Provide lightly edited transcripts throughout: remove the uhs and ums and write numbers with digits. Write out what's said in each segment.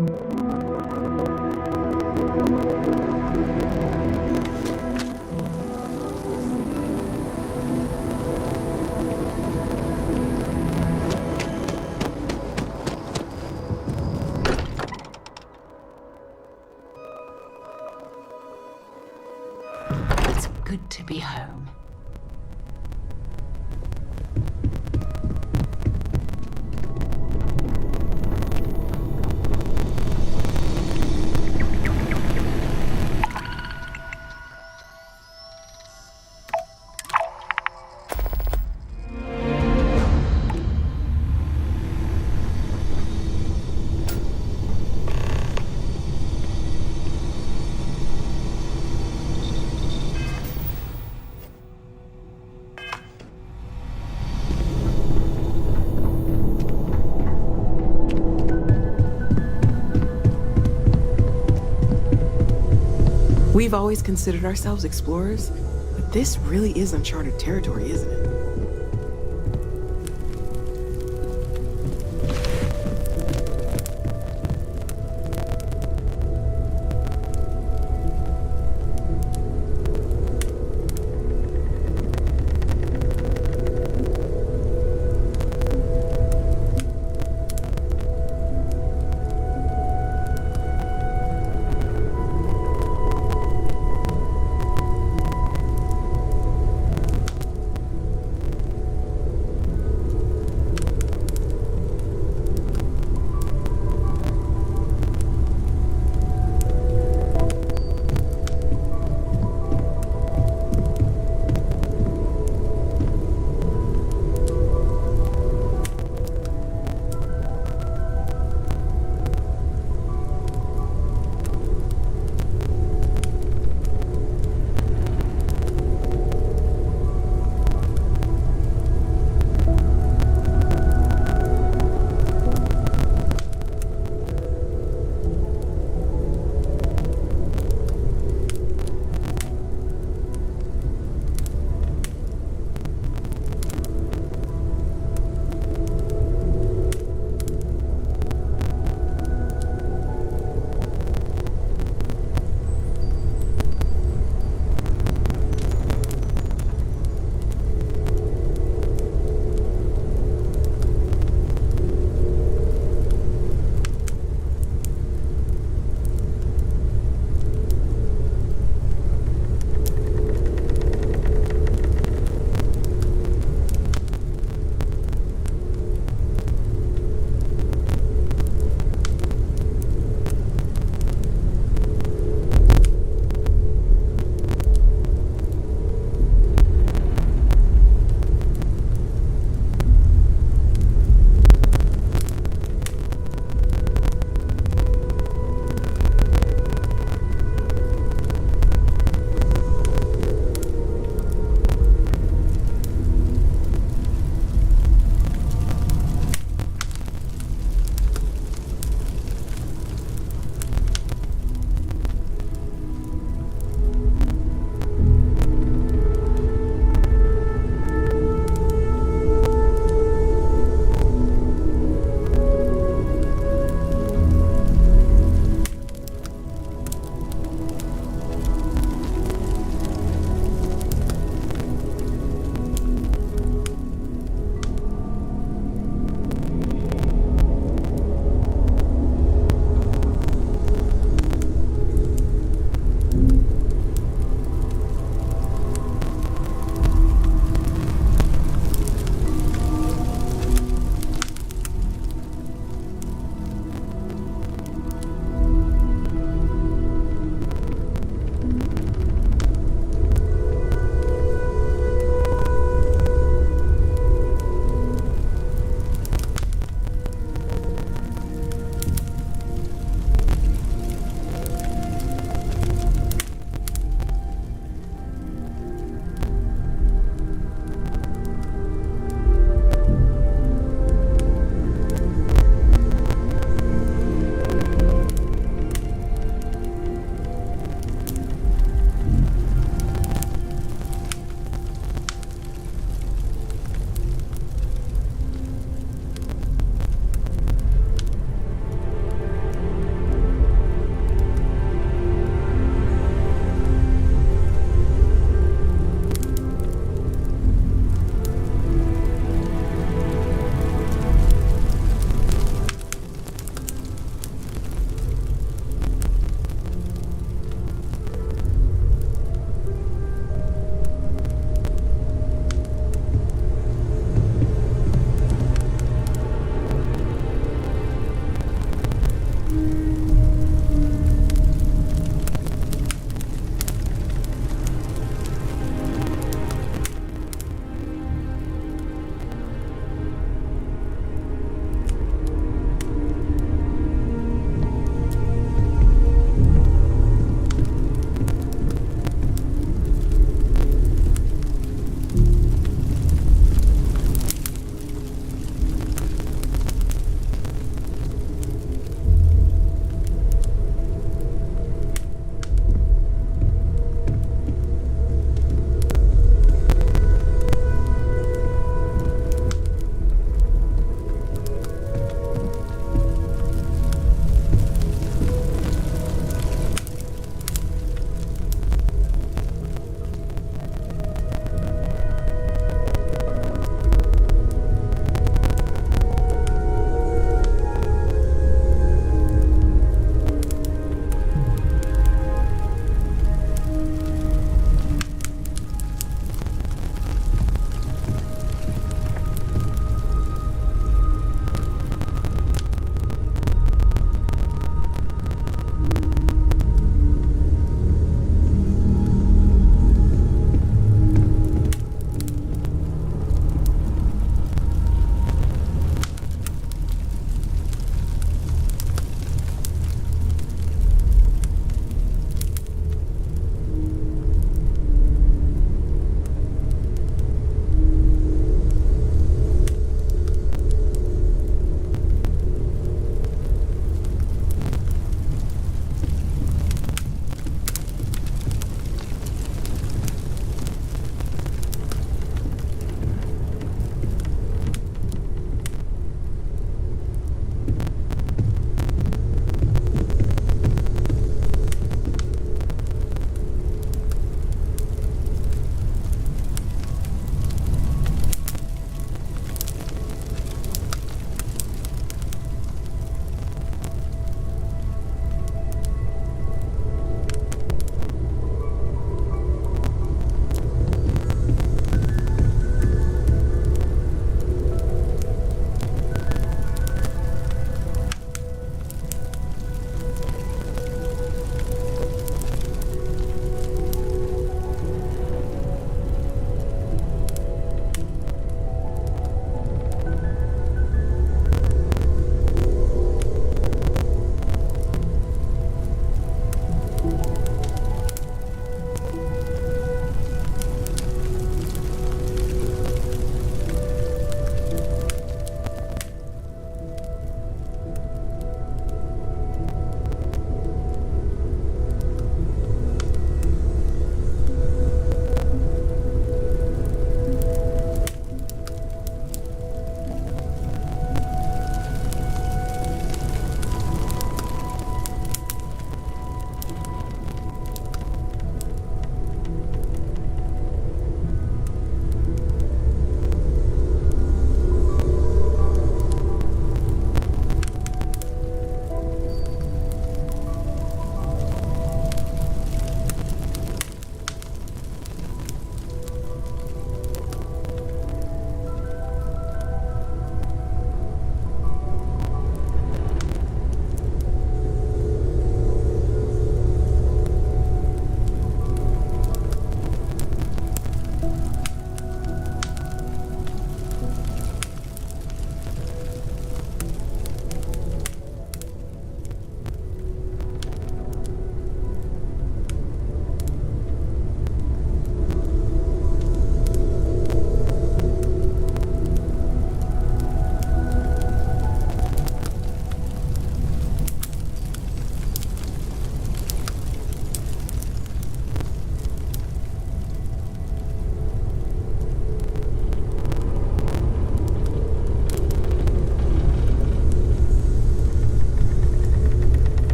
It's good to be home. We've always considered ourselves explorers, but this really is uncharted territory, isn't it?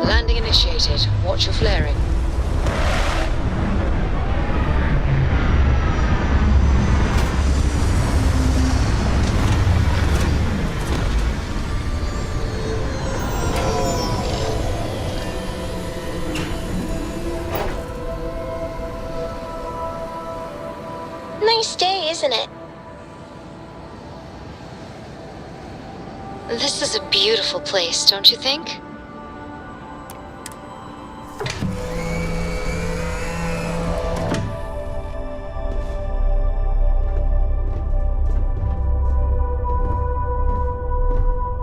Landing initiated. Watch your flaring. Nice day, isn't it? This is a beautiful place, don't you think?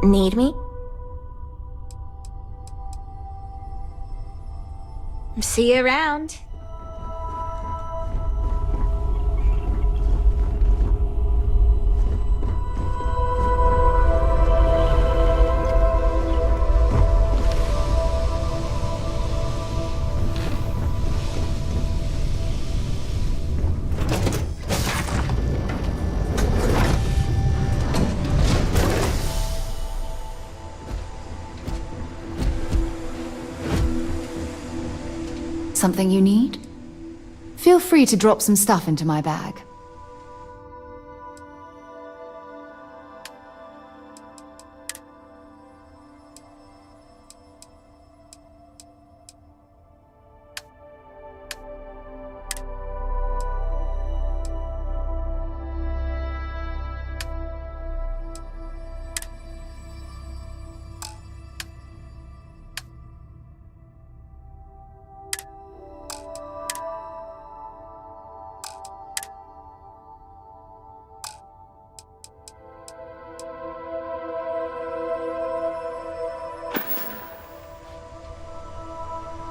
Need me? See you around. Something you need? Feel free to drop some stuff into my bag.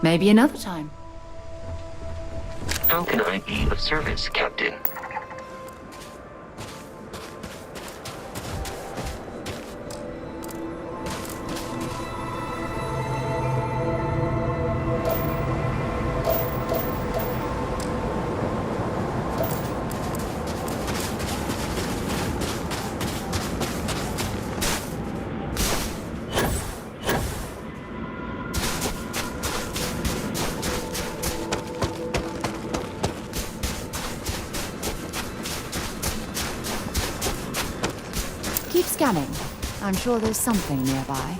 Maybe another time. How can I be of service, Captain? Keep scanning. I'm sure there's something nearby.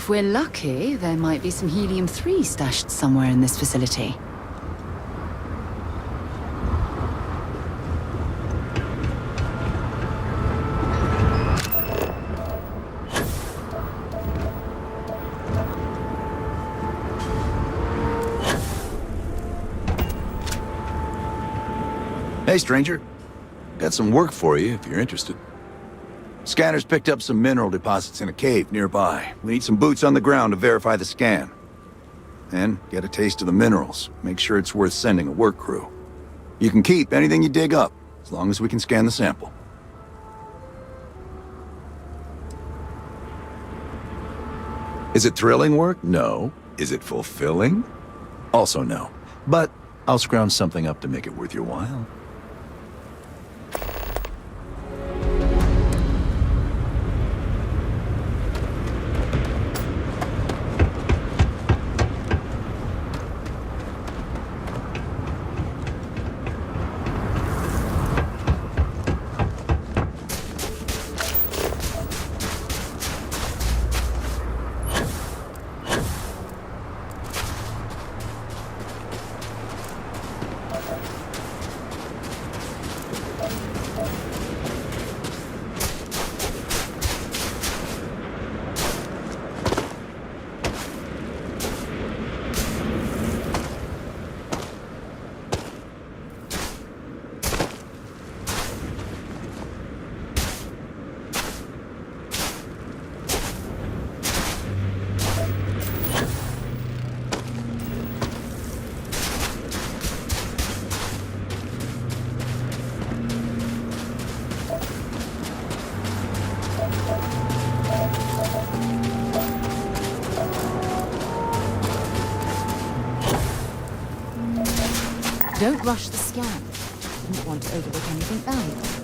If we're lucky, there might be some helium-3 stashed somewhere in this facility. Hey, stranger. Got some work for you if you're interested. Scanners picked up some mineral deposits in a cave nearby. We need some boots on the ground to verify the scan. And get a taste of the minerals. Make sure it's worth sending a work crew. You can keep anything you dig up, as long as we can scan the sample. Is it thrilling work? No. Is it fulfilling? Also no. But I'll scrounge something up to make it worth your while. Don't rush the scan. You wouldn't want to overlook anything valuable.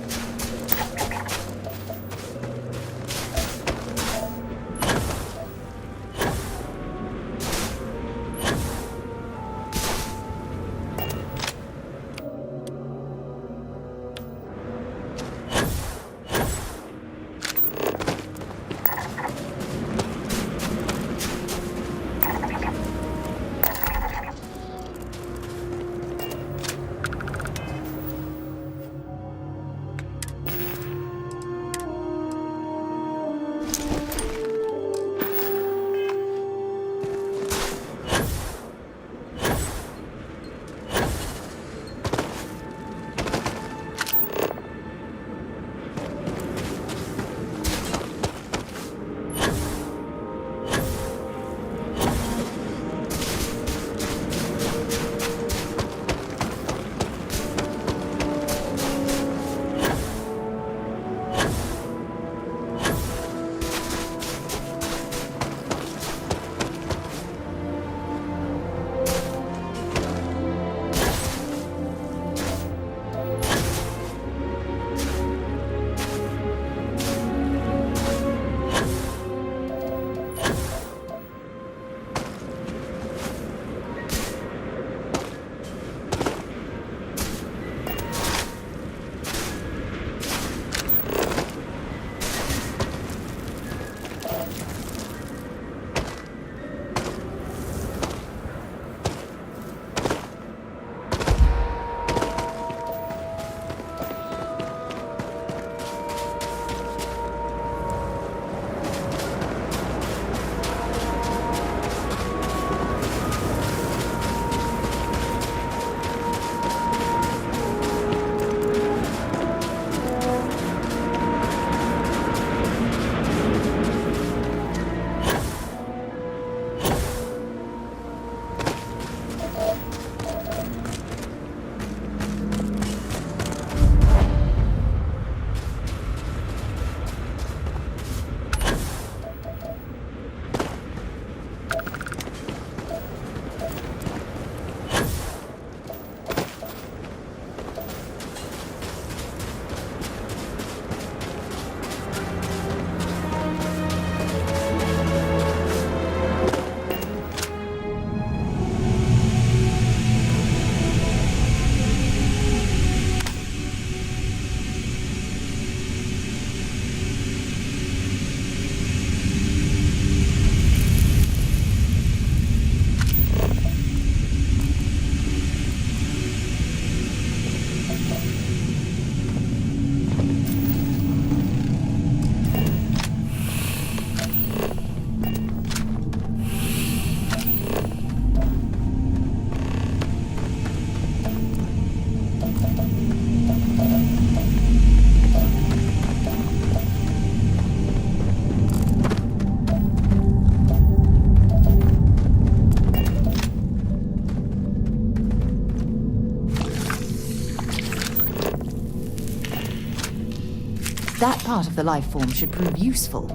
That part of the life form should prove useful.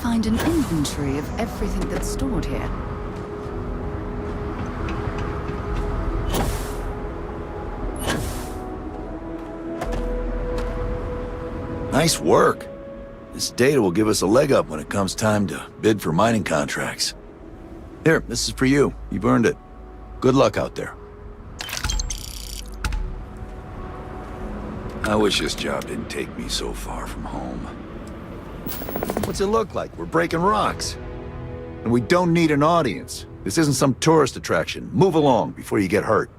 find an inventory of everything that's stored here. Nice work. This data will give us a leg up when it comes time to bid for mining contracts. Here, this is for you. You've earned it. Good luck out there. I wish this job didn't take me so far from home. What's it look like? We're breaking rocks. And we don't need an audience. This isn't some tourist attraction. Move along before you get hurt.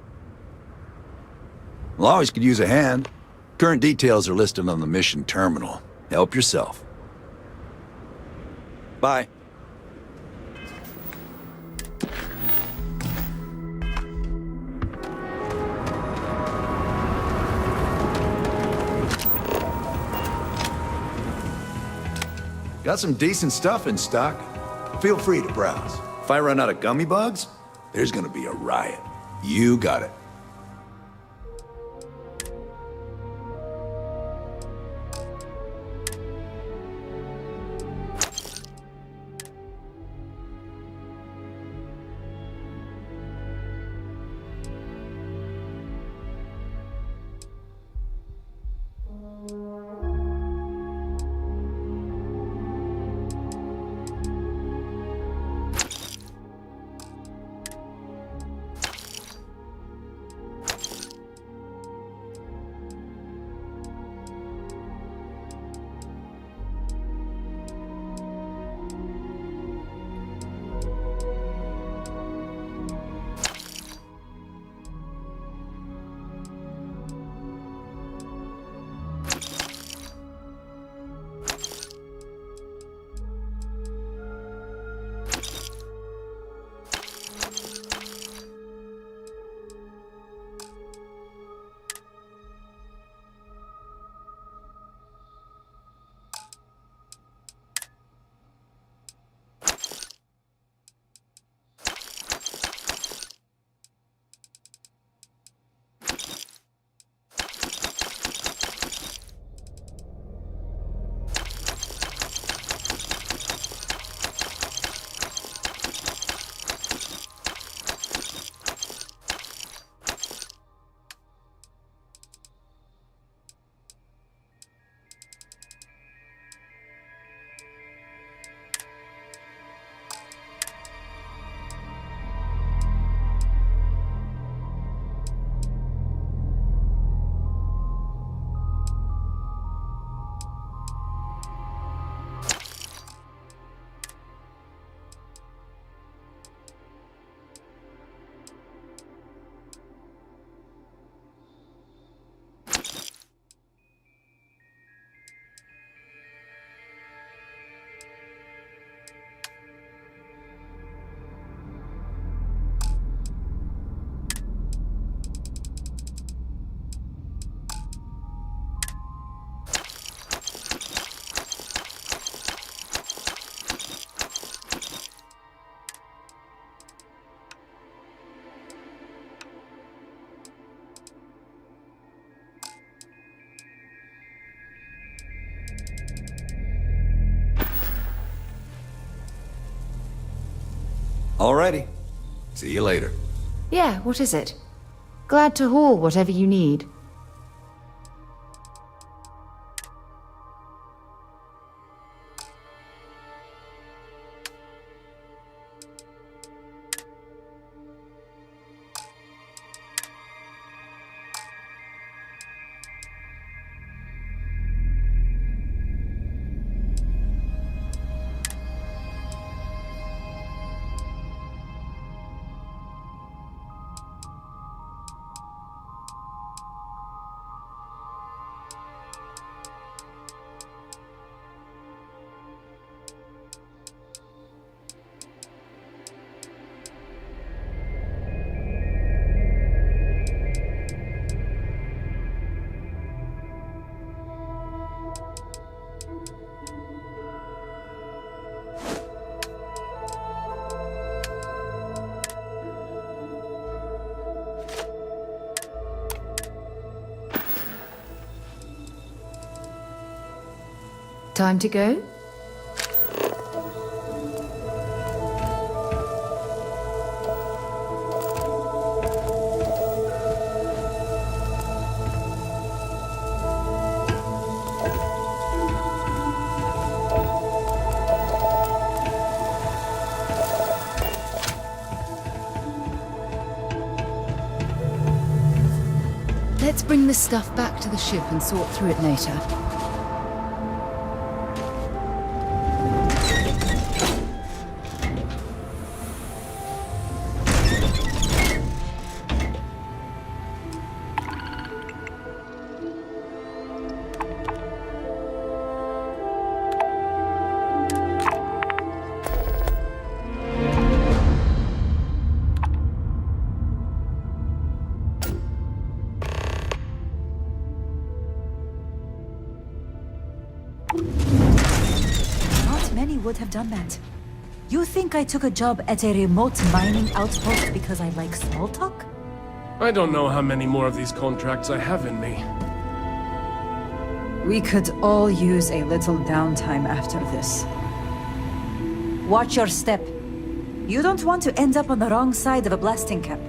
Well, always could use a hand. Current details are listed on the mission terminal. Help yourself. Bye. Got some decent stuff in stock. Feel free to browse. If I run out of gummy bugs, there's gonna be a riot. You got it. Alrighty. See you later. Yeah, what is it? Glad to haul whatever you need. Time to go? bring this stuff back to the ship and sort through it later. Not many would have done that. You think I took a job at a remote mining outpost because I like small talk? I don't know how many more of these contracts I have in me. We could all use a little downtime after this. Watch your step. You don't want to end up on the wrong side of a blasting cap.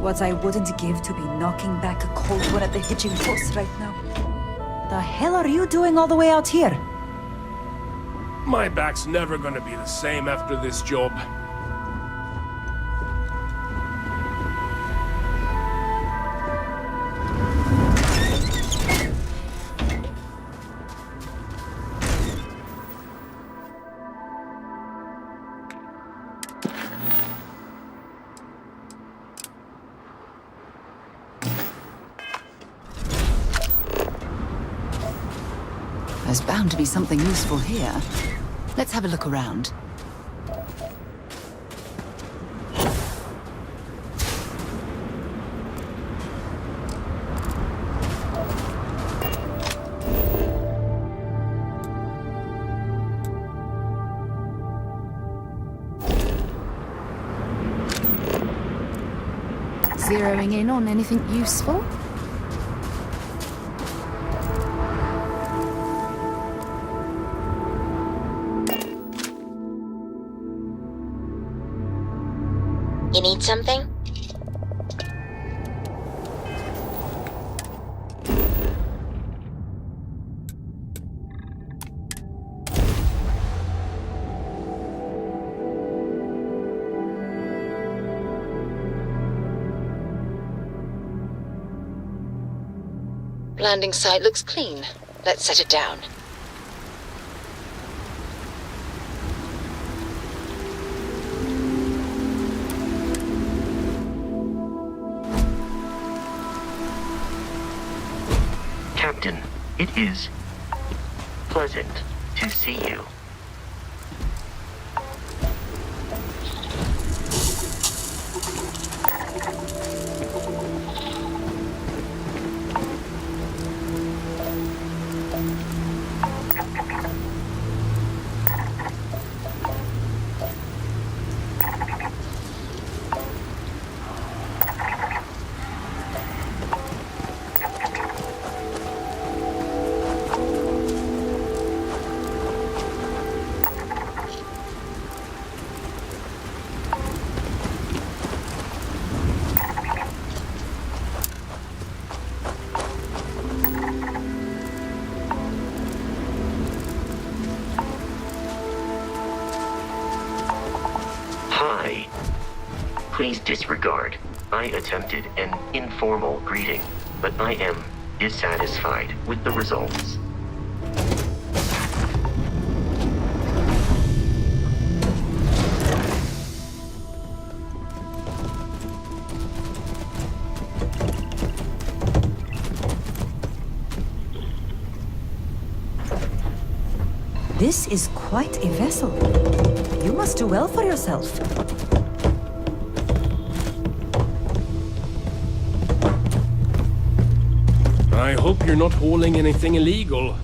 What I wouldn't give to be knocking back a cold one at the hitching post right now. The hell are you doing all the way out here? My back's never gonna be the same after this job. There's bound to be something useful here. Let's have a look around. Zeroing in on anything useful? You need something? Landing site looks clean. Let's set it down. Captain, it is pleasant to see you. Hi. Please disregard. I attempted an informal greeting, but I am dissatisfied with the results. This is quite a vessel. You must do well for yourself. I hope you're not hauling anything illegal.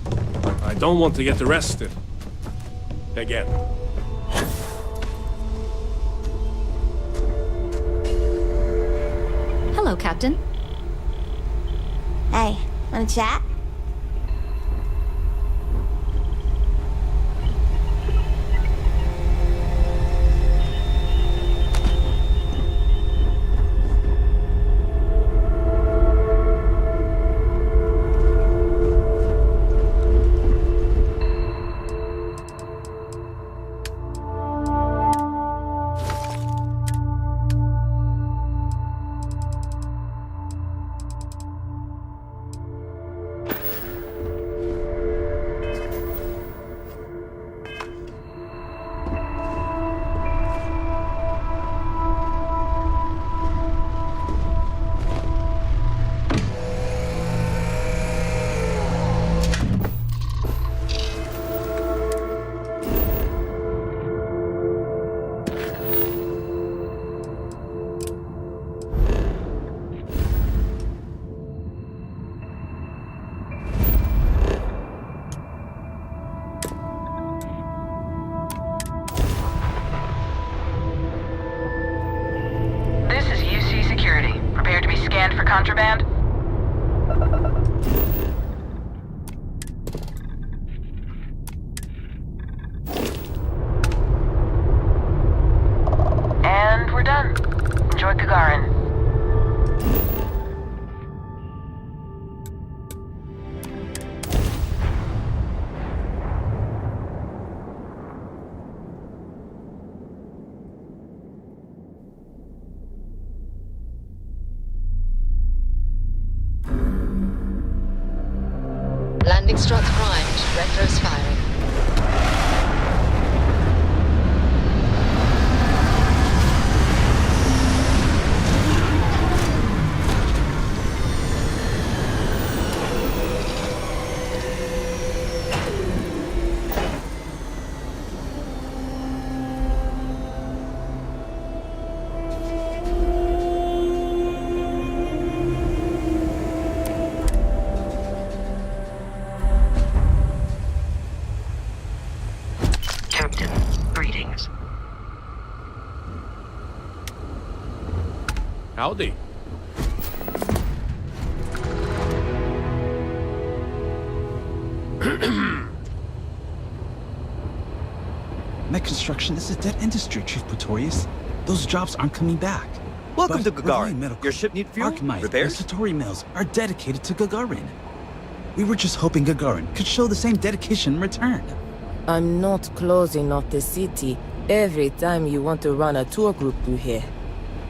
I don't want to get arrested. Again. Hello, Captain. Hey, wanna chat? Contraband? And we're done. Enjoy Gagarin. Landing struts primed. Retros firing. Captain, greetings. Howdy. Mech construction is a dead industry, Chief Pretorius. Those jobs aren't coming back. Welcome But to Reliant Gagarin. Medical, Your ship need fuel? Archmite, Repairs? and Satori mills are dedicated to Gagarin. We were just hoping Gagarin could show the same dedication in return. I'm not closing off the city every time you want to run a tour group through here.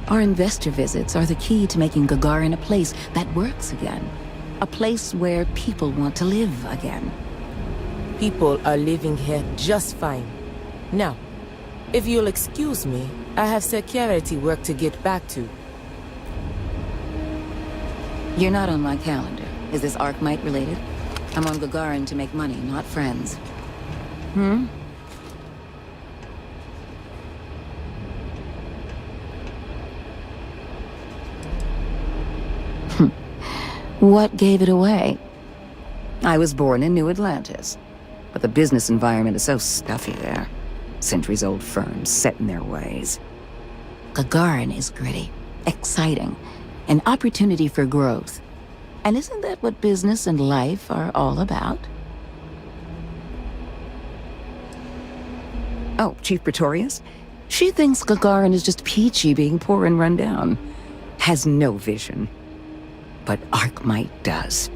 Our investor visits are the key to making Gagarin a place that works again. A place where people want to live again. People are living here just fine. Now, if you'll excuse me, I have security work to get back to. You're not on my calendar. Is this Archmite related? I'm on Gagarin to make money, not friends. What gave it away? I was born in New Atlantis, but the business environment is so stuffy there. Centuries-old firms set in their ways. Gagarin is gritty, exciting, an opportunity for growth. And isn't that what business and life are all about? Oh, Chief Pretorius? She thinks Gagarin is just peachy being poor and run down. Has no vision. But Archmite does.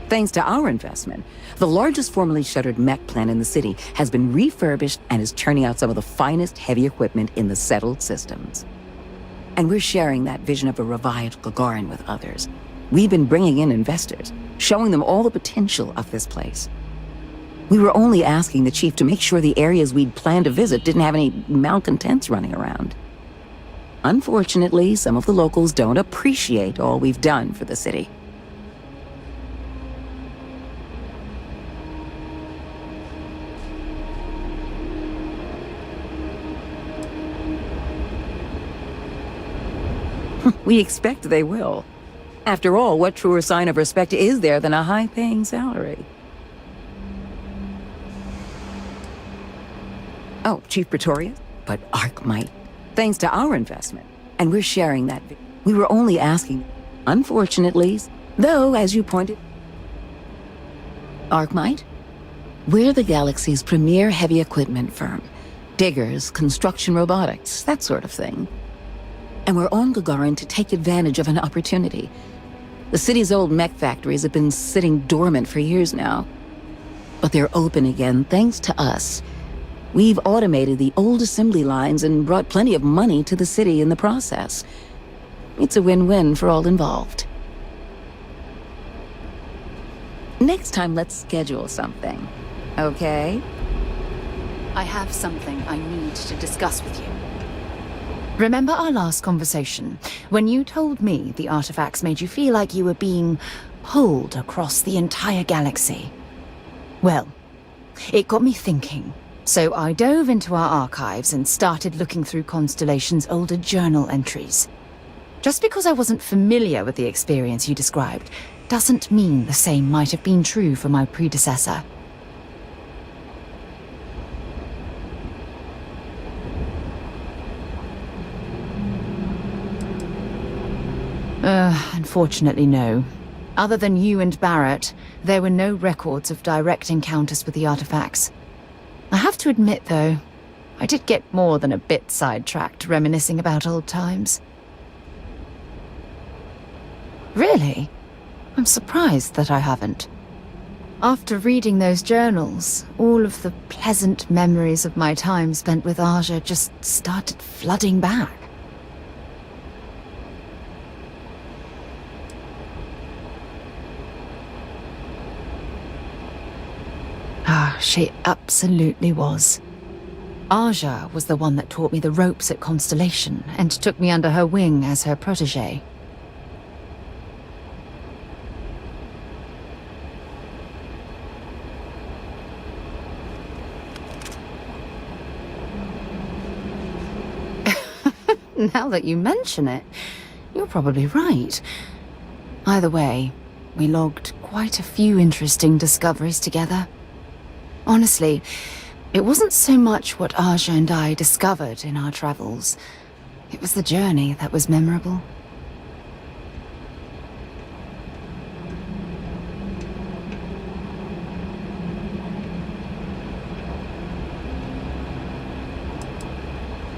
Thanks to our investment, the largest formerly shuttered mech plant in the city has been refurbished and is churning out some of the finest heavy equipment in the settled systems. And we're sharing that vision of a revived Gagarin with others. We've been bringing in investors, showing them all the potential of this place. We were only asking the chief to make sure the areas we'd planned to visit didn't have any malcontents running around. Unfortunately, some of the locals don't appreciate all we've done for the city. We expect they will. After all, what truer sign of respect is there than a high-paying salary? Oh, Chief Pretorius? But Archmite. Thanks to our investment. And we're sharing that... We were only asking, unfortunately, though, as you pointed... Arkmite? We're the galaxy's premier heavy equipment firm. Diggers, construction robotics, that sort of thing. And we're on Gagarin to take advantage of an opportunity. The city's old mech factories have been sitting dormant for years now. But they're open again thanks to us. We've automated the old assembly lines and brought plenty of money to the city in the process. It's a win-win for all involved. Next time, let's schedule something, okay? I have something I need to discuss with you. Remember our last conversation, when you told me the artifacts made you feel like you were being pulled across the entire galaxy? Well, it got me thinking. So I dove into our archives and started looking through Constellation's older journal entries. Just because I wasn't familiar with the experience you described, doesn't mean the same might have been true for my predecessor. Unfortunately, no. Other than you and Barrett, there were no records of direct encounters with the artifacts. I have to admit, though, I did get more than a bit sidetracked reminiscing about old times. Really? I'm surprised that I haven't. After reading those journals, all of the pleasant memories of my time spent with Aja just started flooding back. She absolutely was. Aja was the one that taught me the ropes at Constellation and took me under her wing as her protégé. Now that you mention it, you're probably right. Either way, we logged quite a few interesting discoveries together. Honestly, it wasn't so much what Aja and I discovered in our travels. It was the journey that was memorable.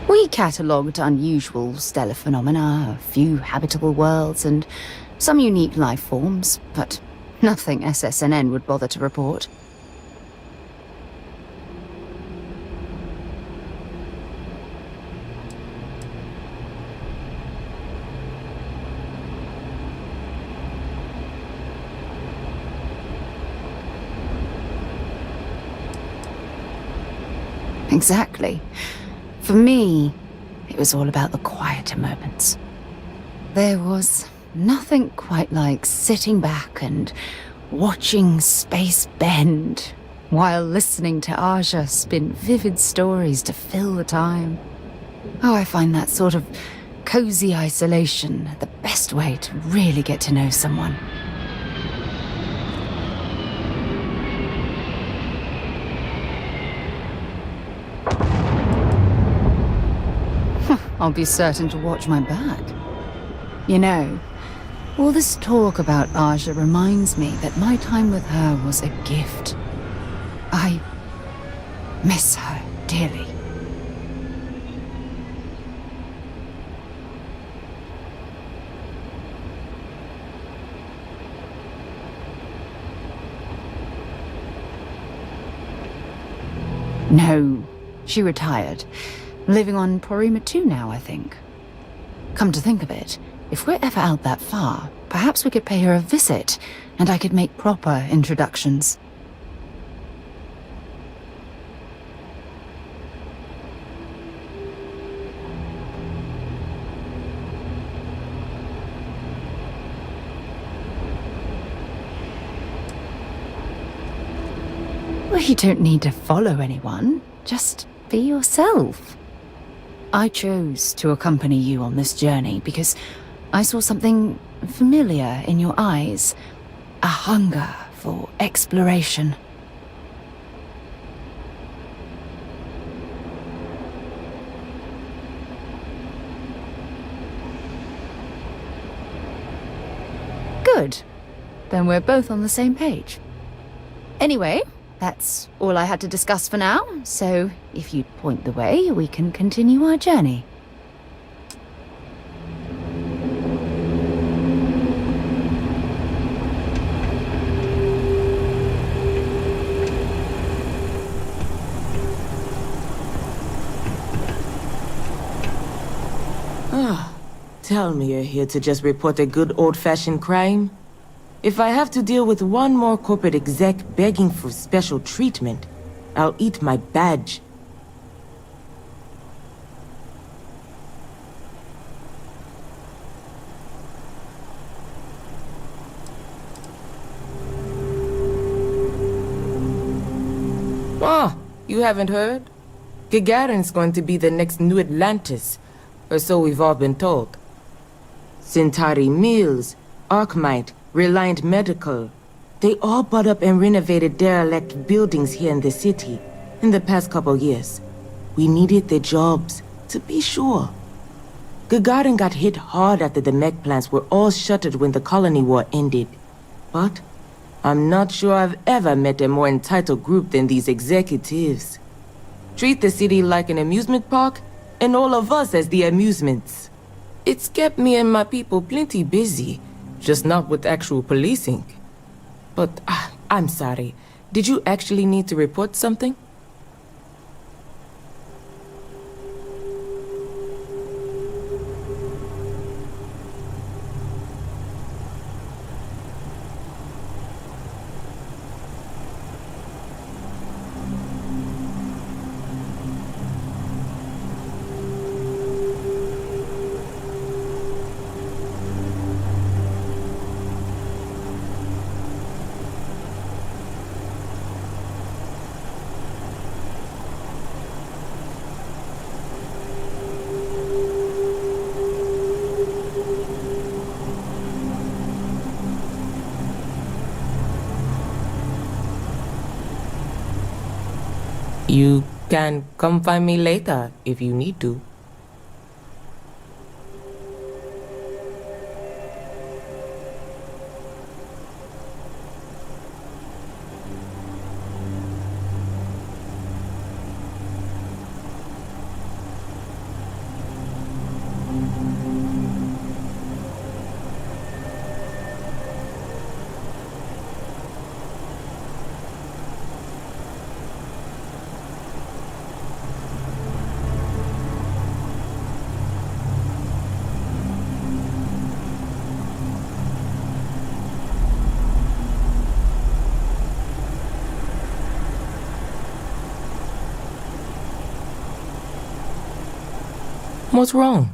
We catalogued unusual stellar phenomena, a few habitable worlds, and some unique life forms, but nothing SSNN would bother to report. Exactly. For me, it was all about the quieter moments. There was nothing quite like sitting back and watching space bend while listening to Aja spin vivid stories to fill the time. Oh, I find that sort of cozy isolation the best way to really get to know someone. I'll be certain to watch my back. You know, all this talk about Aja reminds me that my time with her was a gift. I miss her dearly. No, she retired. Living on Porima 2 now, I think. Come to think of it, if we're ever out that far, perhaps we could pay her a visit, and I could make proper introductions. Well, you don't need to follow anyone, just be yourself. I chose to accompany you on this journey because I saw something familiar in your eyes. A hunger for exploration. Good. Then we're both on the same page. Anyway, that's all I had to discuss for now, so if you'd point the way, we can continue our journey. Tell me you're here to just report a good old-fashioned crime? If I have to deal with one more corporate exec begging for special treatment, I'll eat my badge. Oh, you haven't heard? Gagarin's going to be the next New Atlantis, or so we've all been told. Centauri Mills, Arcmite, Reliant Medical. They all bought up and renovated derelict buildings here in the city in the past couple years. We needed the jobs, to be sure. Gagarin got hit hard after the mech plants were all shuttered when the colony war ended. But I'm not sure I've ever met a more entitled group than these executives. Treat the city like an amusement park, and all of us as the amusements. It's kept me and my people plenty busy, just not with actual policing. But, I'm sorry. Did you actually need to report something? You can come find me later if you need to. What's wrong?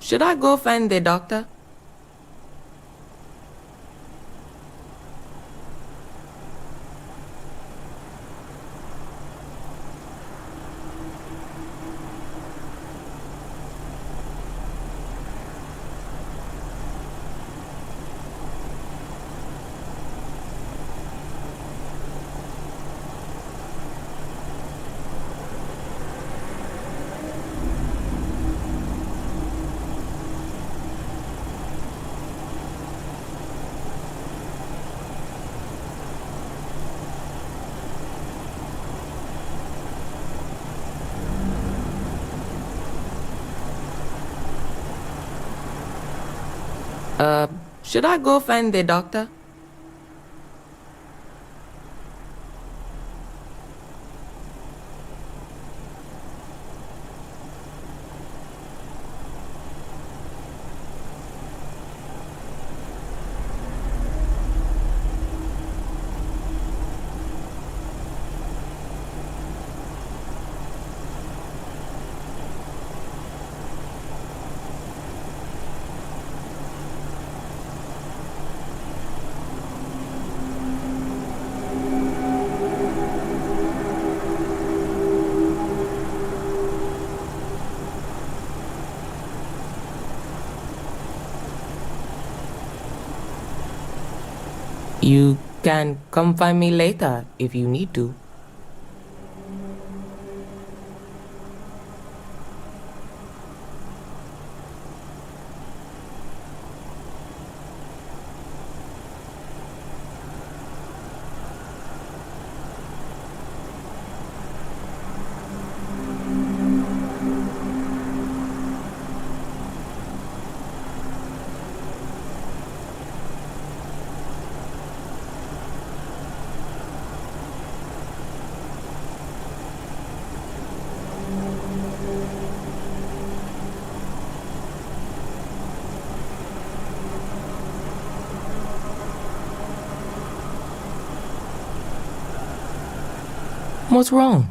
Should I go find the doctor? Should I go find the doctor? You can come find me later if you need to. What's wrong?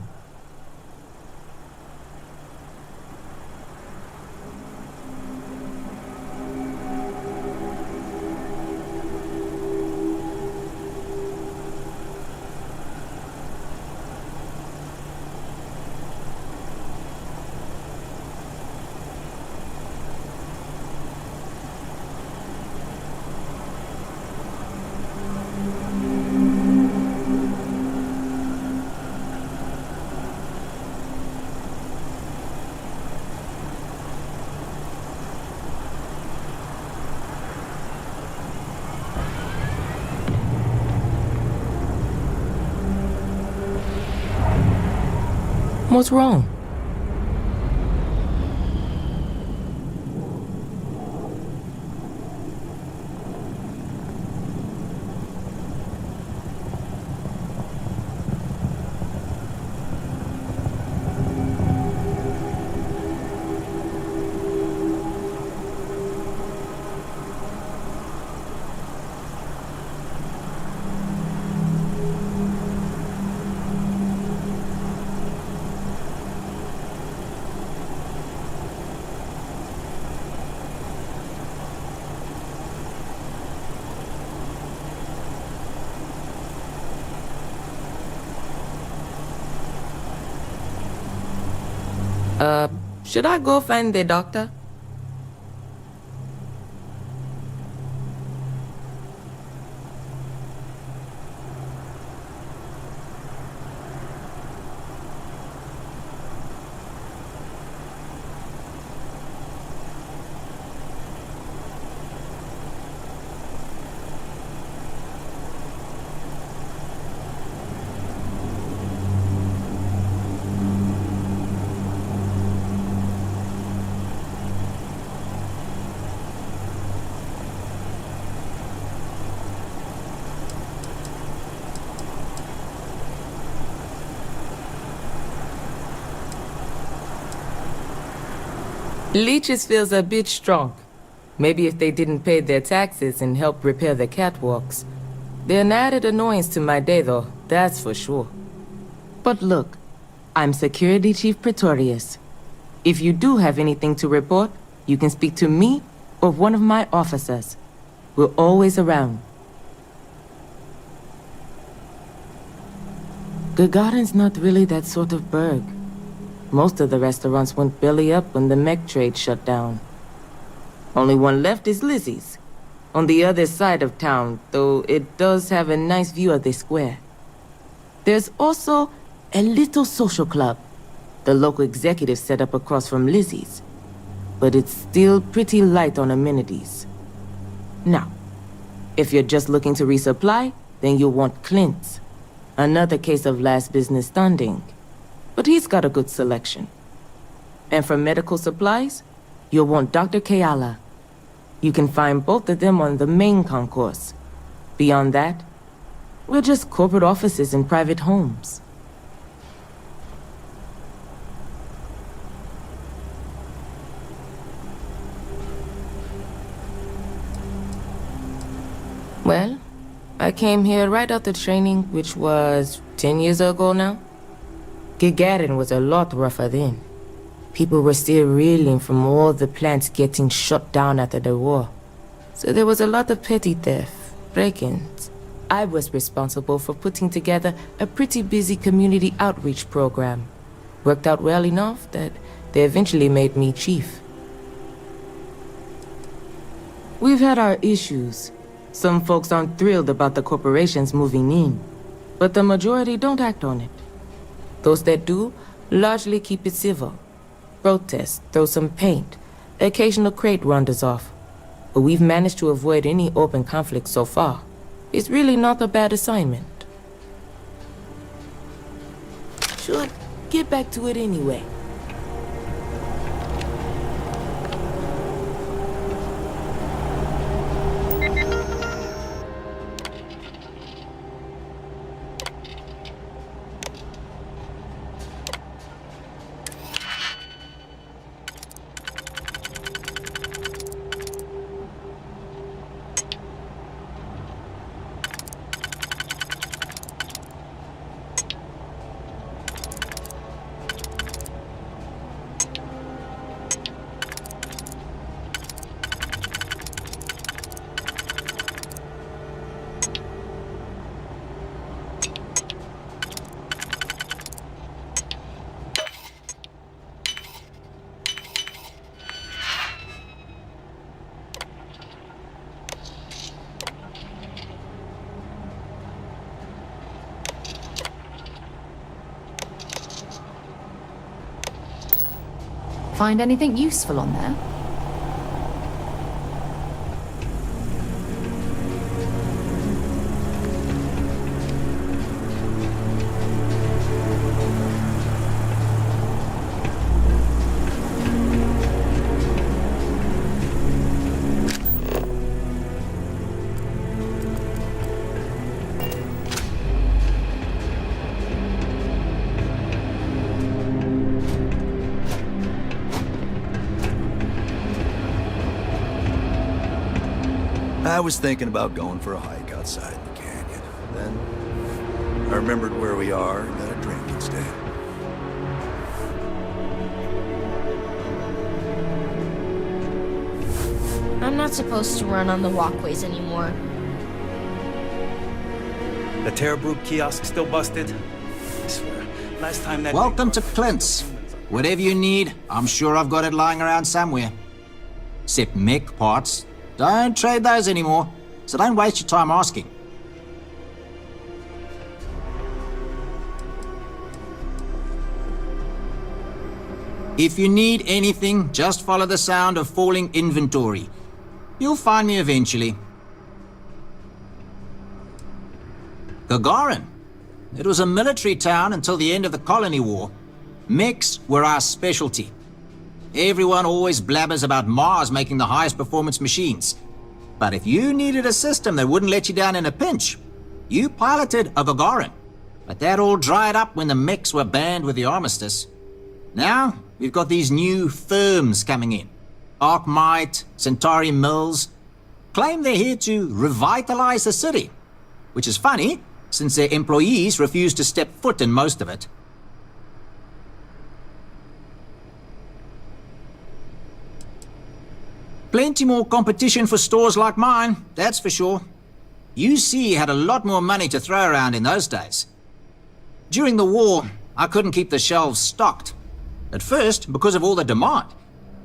What's wrong? Should I go find the doctor? Leeches feels a bit strong. Maybe if they didn't pay their taxes and help repair the catwalks. They're an added annoyance to my day, though, that's for sure. But look, I'm Security Chief Pretorius. If you do have anything to report, you can speak to me or one of my officers. We're always around. Gagarin's not really that sort of burg. Most of the restaurants went belly up when the mech trade shut down. Only one left is Lizzie's, on the other side of town, though it does have a nice view of the square. There's also a little social club the local executive set up across from Lizzie's, but it's still pretty light on amenities. Now, if you're just looking to resupply, then you'll want Clint's. Another case of last business standing. But he's got a good selection. And for medical supplies, you'll want Dr. Kayala. You can find both of them on the main concourse. Beyond that, we're just corporate offices and private homes. Well, I came here right after training, which was 10 years ago now. Gagarin was a lot rougher then. People were still reeling from all the plants getting shut down after the war. So there was a lot of petty theft, break-ins. I was responsible for putting together a pretty busy community outreach program. Worked out well enough that they eventually made me chief. We've had our issues, Some folks aren't thrilled about the corporations moving in, but the majority don't act on it. Those that do largely keep it civil. Protest, throw some paint, occasional crate wanders off. But we've managed to avoid any open conflict so far. It's really not a bad assignment. Should get back to it anyway. Find anything useful on there? I was thinking about going for a hike outside the canyon. Then I remembered where we are and got a drink instead. I'm not supposed to run on the walkways anymore. The Terrabrook kiosk still busted? I swear, last time that... Welcome to Clint's. Whatever you need, I'm sure I've got it lying around somewhere. Except mech parts. Don't trade those anymore, so don't waste your time asking. If you need anything, just follow the sound of falling inventory. You'll find me eventually. Gagarin. It was a military town until the end of the Colony War. Mechs were our specialty. Everyone always blabbers about Mars making the highest performance machines. But if you needed a system that wouldn't let you down in a pinch, you piloted a Gagarin. But that all dried up when the mechs were banned with the armistice. Now, we've got these new firms coming in. Arkmite, Centauri Mills. Claim they're here to revitalize the city. Which is funny, since their employees refuse to step foot in most of it. Plenty more competition for stores like mine, that's for sure. UC had a lot more money to throw around in those days. During the war, I couldn't keep the shelves stocked. At first, because of all the demand.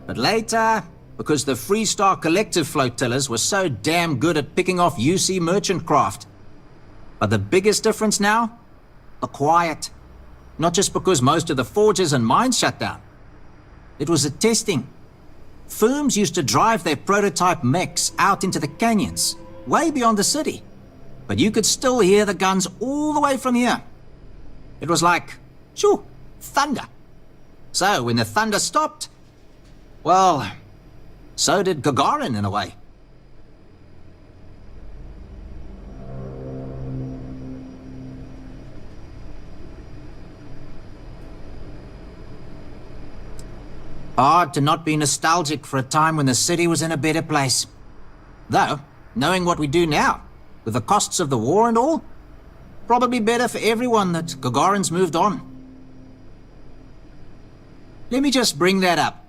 But later, because the Freestar Collective flotillers were so damn good at picking off UC merchant craft. But the biggest difference now? The quiet. Not just because most of the forges and mines shut down. It was the testing. Firms used to drive their prototype mechs out into the canyons, way beyond the city. But you could still hear the guns all the way from here. It was like, shoo, thunder. So when the thunder stopped, well, so did Gagarin in a way. Hard to not be nostalgic for a time when the city was in a better place. Though, knowing what we do now, with the costs of the war and all, probably better for everyone that Gagarin's moved on. Let me just bring that up.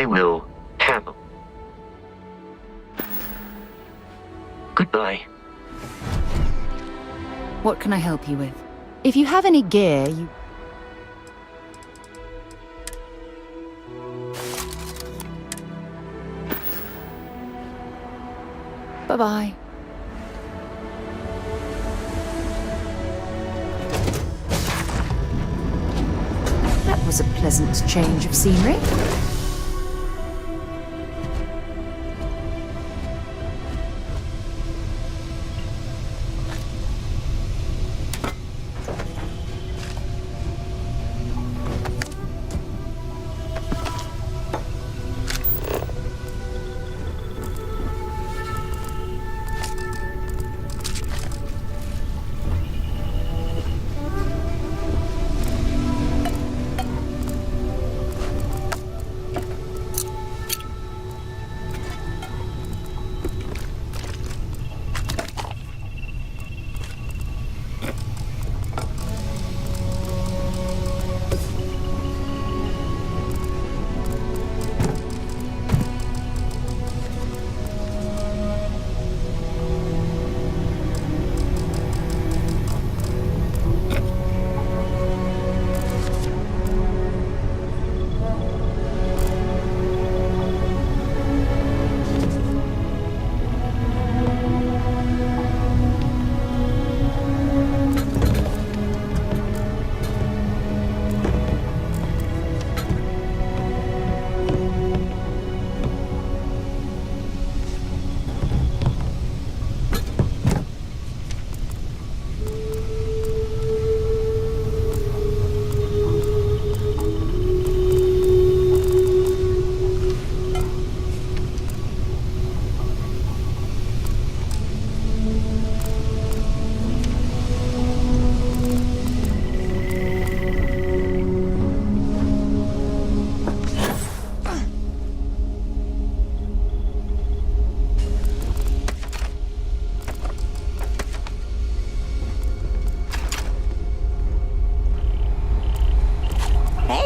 I will have them. Goodbye. What can I help you with? If you have any gear, you... Bye-bye. That was a pleasant change of scenery.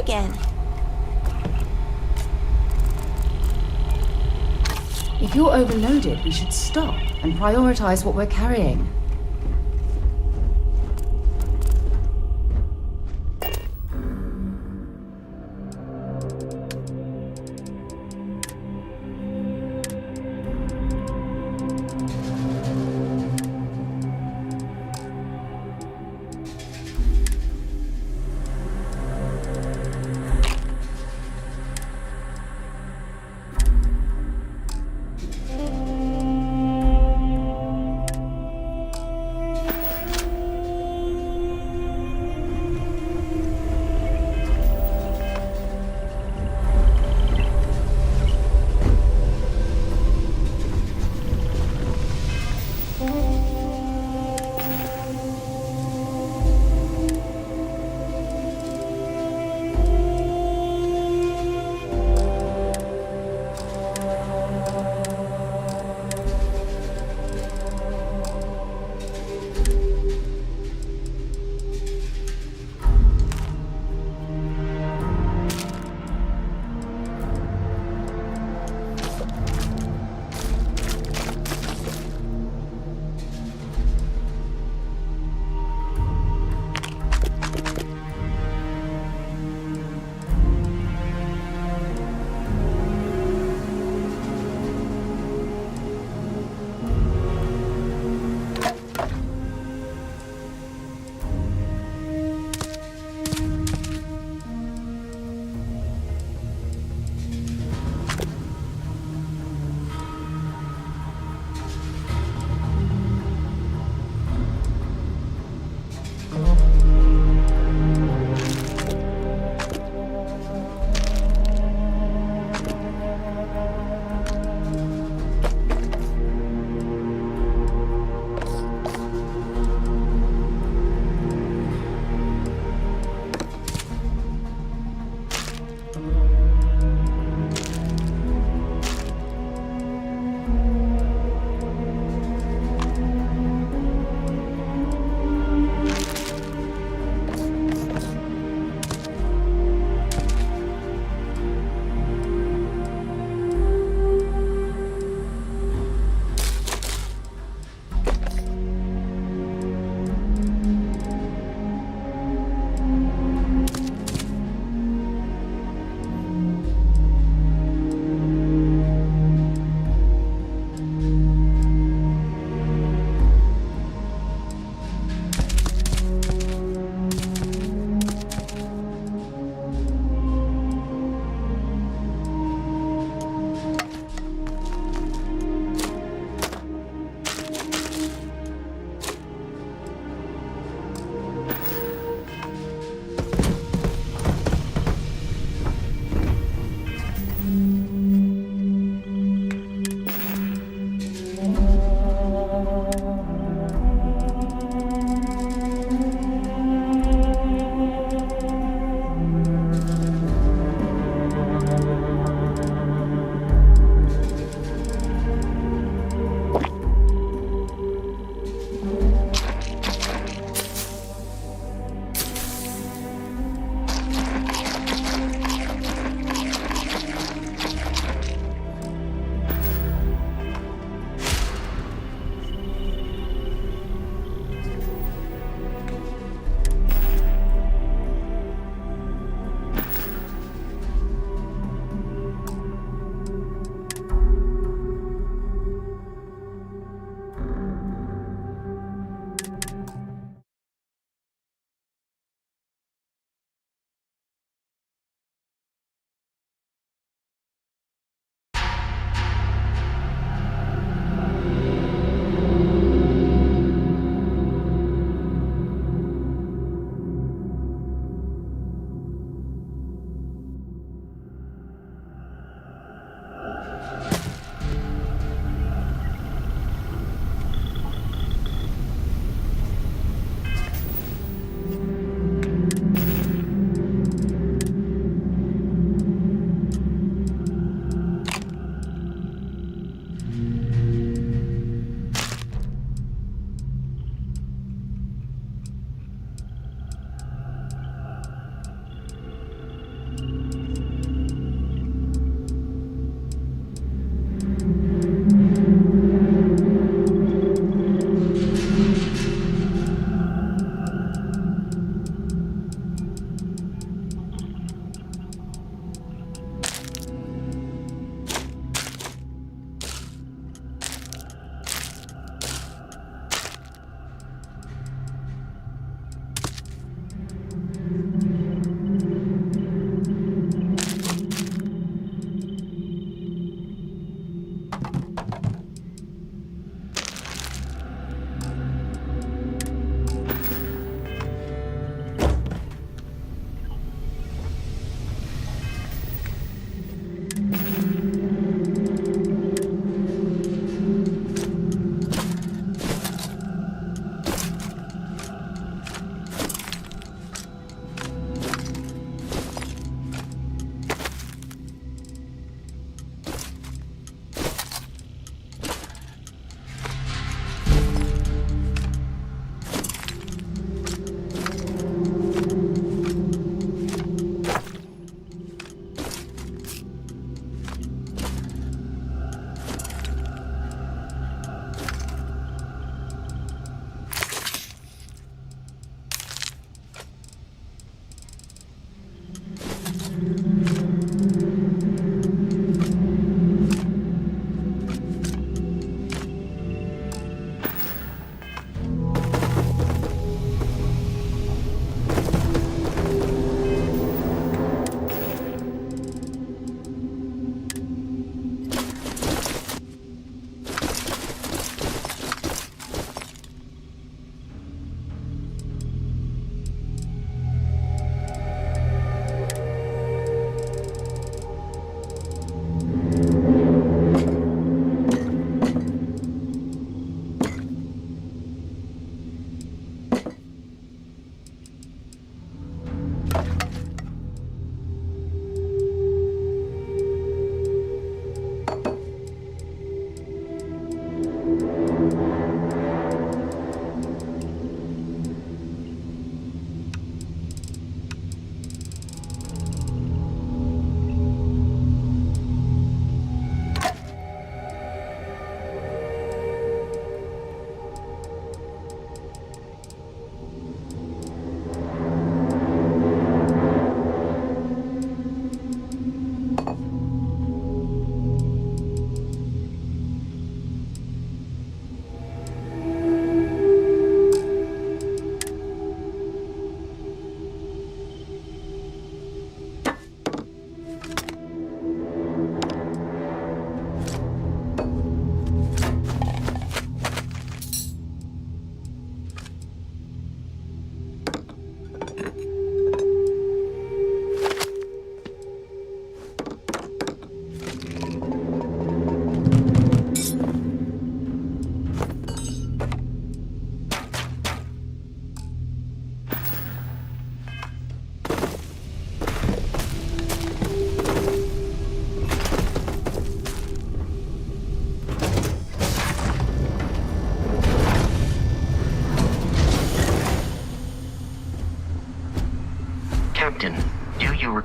Again. If you're overloaded, we should stop and prioritize what we're carrying.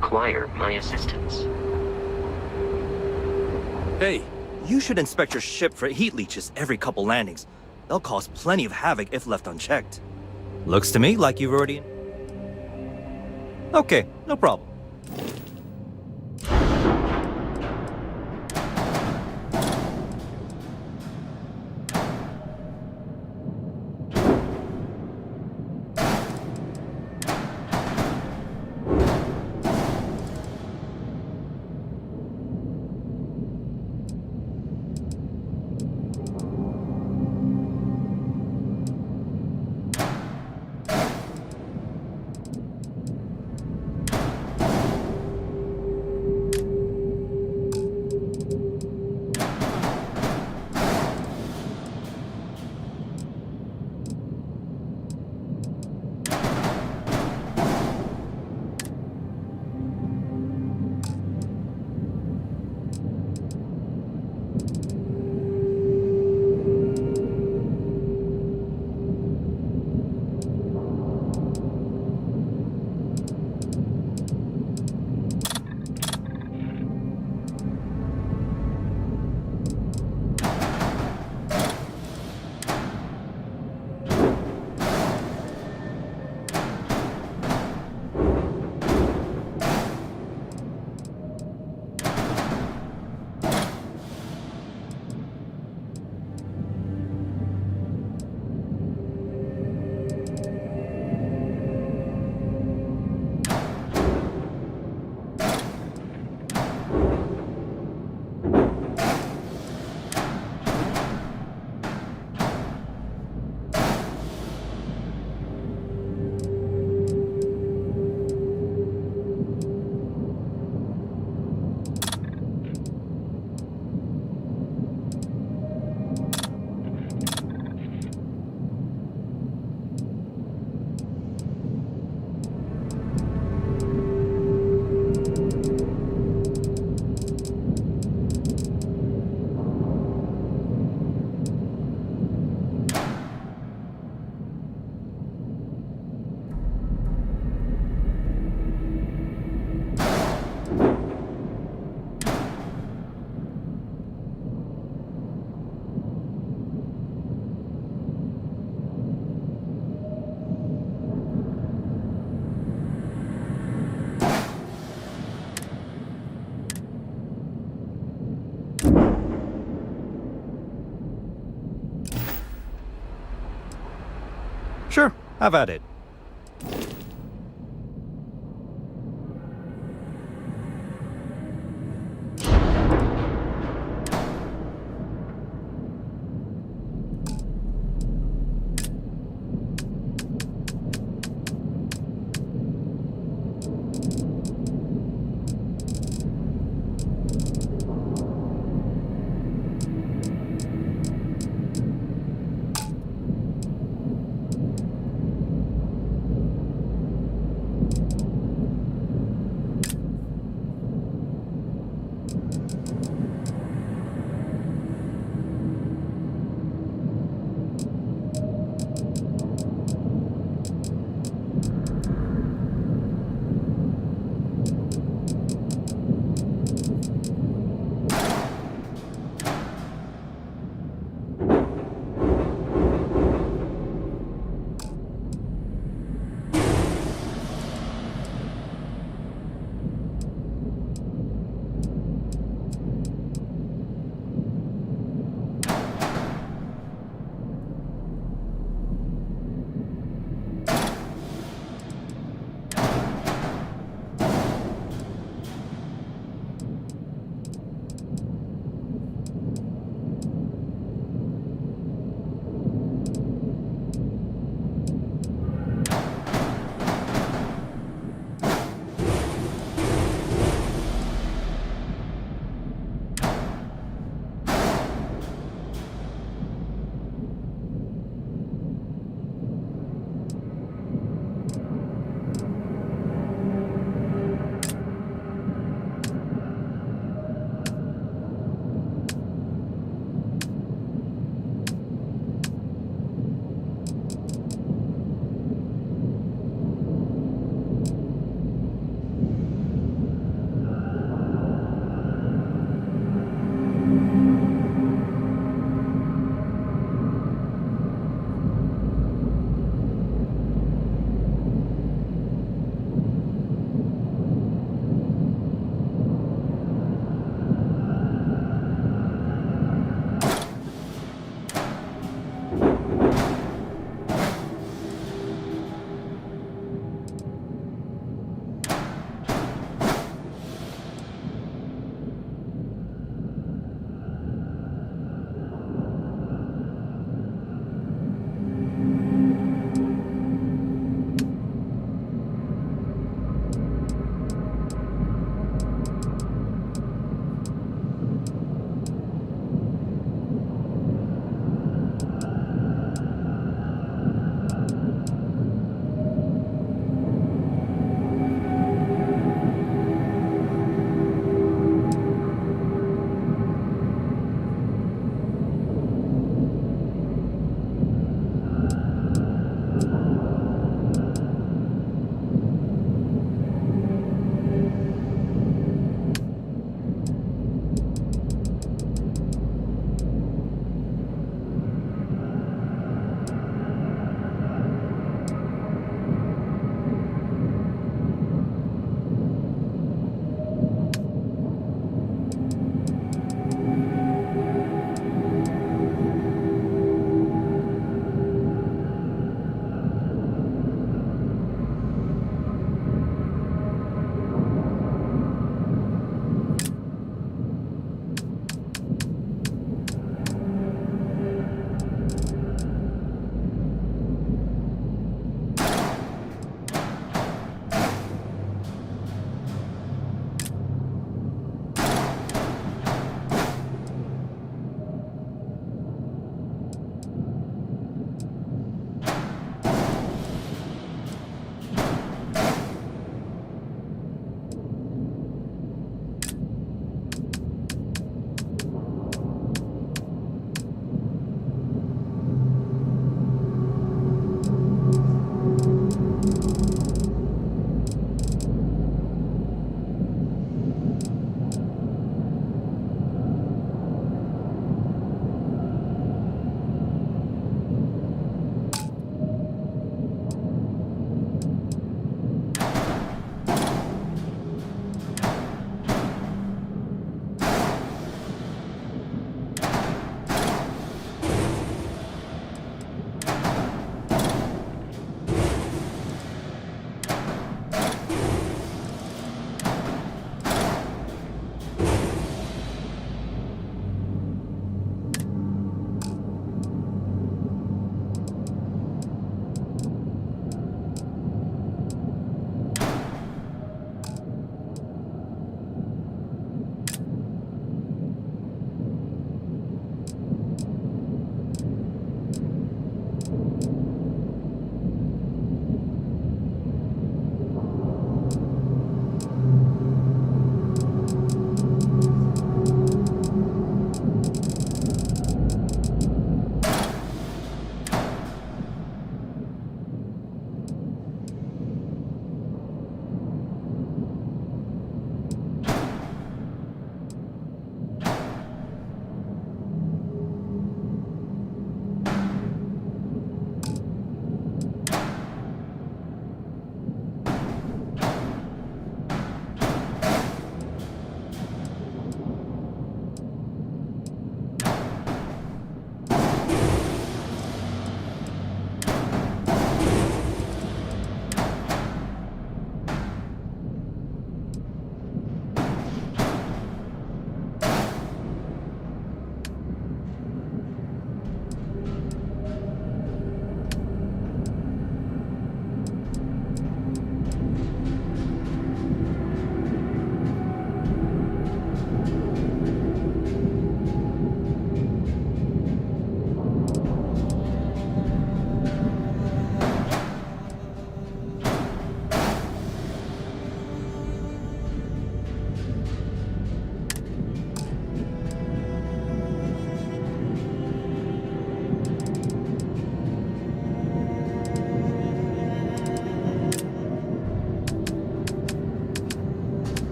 require my assistance. Hey, You should inspect your ship for heat leeches every couple landings. They'll cause plenty of havoc if left unchecked. Looks to me like you've already... Okay, no problem. Sure, have at it.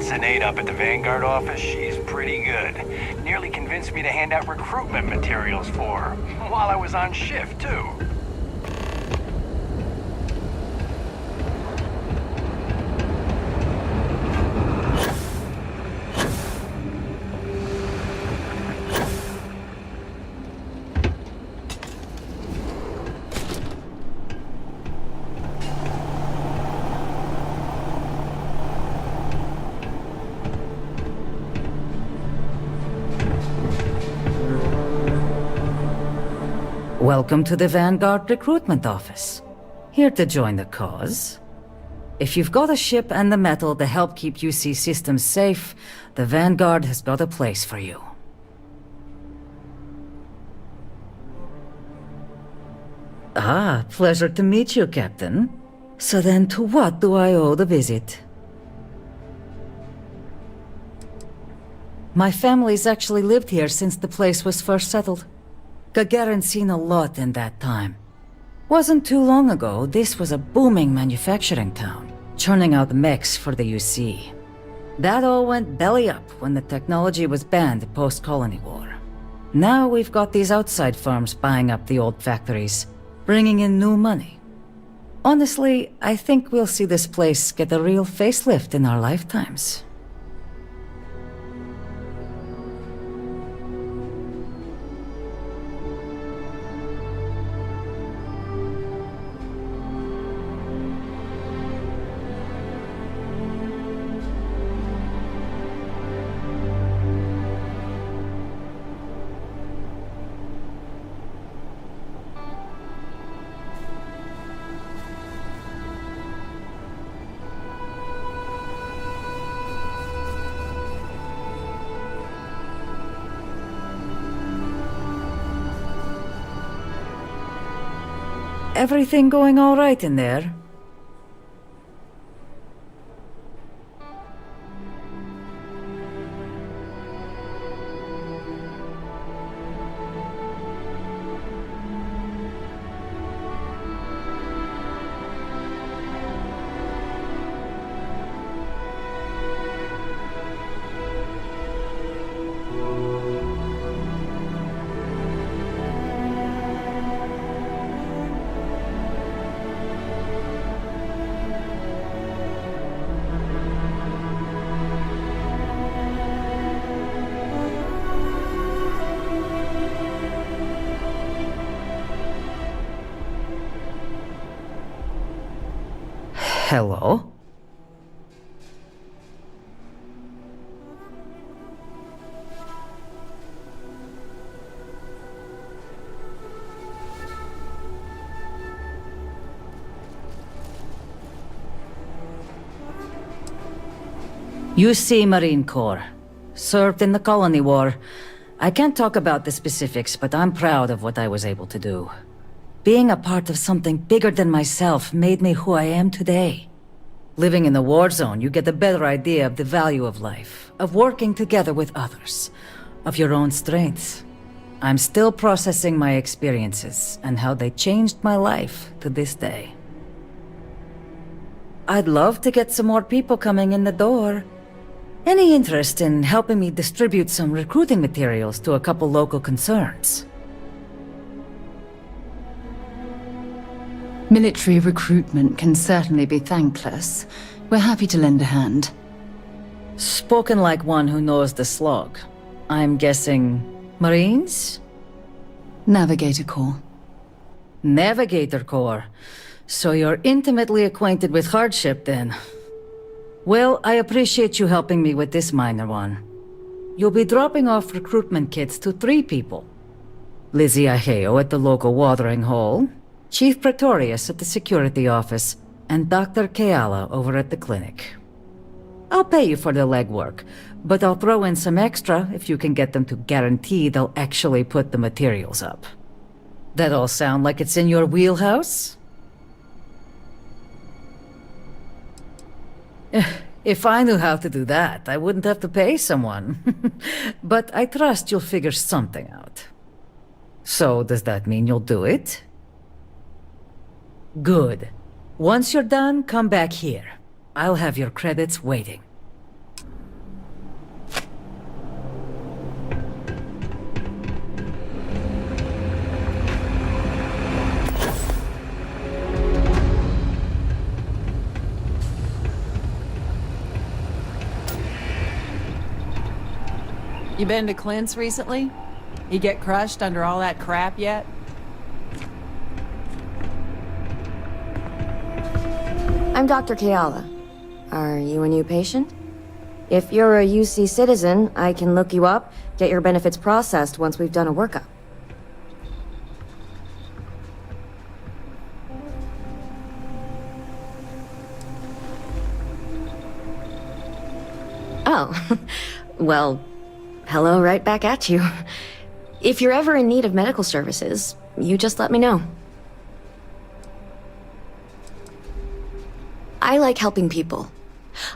That Sinead up at the Vanguard office, she's pretty good. Nearly convinced me to hand out recruitment materials for her, while I was on shift, too. Welcome to the Vanguard Recruitment Office. Here to join the cause. If you've got a ship and the metal to help keep UC systems safe, the Vanguard has got a place for you. Ah, pleasure to meet you, Captain. So then, to what do I owe the visit? My family's actually lived here since the place was first settled. Gagarin's seen a lot in that time. Wasn't too long ago, this was a booming manufacturing town, churning out mechs for the UC. That all went belly up when the technology was banned post-colony war. Now we've got these outside firms buying up the old factories, bringing in new money. Honestly, I think we'll see this place get a real facelift in our lifetimes. Everything going all right in there? Hello? UC Marine Corps. Served in the Colony War. I can't talk about the specifics, but I'm proud of what I was able to do. Being a part of something bigger than myself made me who I am today. Living in the war zone, you get a better idea of the value of life, of working together with others, of your own strengths. I'm still processing my experiences and how they changed my life to this day. I'd love to get some more people coming in the door. Any interest in helping me distribute some recruiting materials to a couple local concerns? Military recruitment can certainly be thankless. We're happy to lend a hand. Spoken like one who knows the slog. I'm guessing Marines? Navigator Corps. Navigator Corps. So you're intimately acquainted with hardship then. Well, I appreciate you helping me with this minor one. You'll be dropping off recruitment kits to 3 people. Lizzie Aheo at the local watering hole, Chief Pretorius at the security office, and Dr. Keala over at the clinic. I'll pay you for the legwork, but I'll throw in some extra if you can get them to guarantee they'll actually put the materials up. That all sound like it's in your wheelhouse? If I knew how to do that, I wouldn't have to pay someone. But I trust you'll figure something out. So, does that mean you'll do it? Good. Once you're done, come back here. I'll have your credits waiting. You been to Clint's recently? You get crushed under all that crap yet? I'm Dr. Keala. Are you a new patient? If you're a UC citizen, I can look you up, get your benefits processed once we've done a workup. Oh, well, hello right back at you. If you're ever in need of medical services, you just let me know. I like helping people.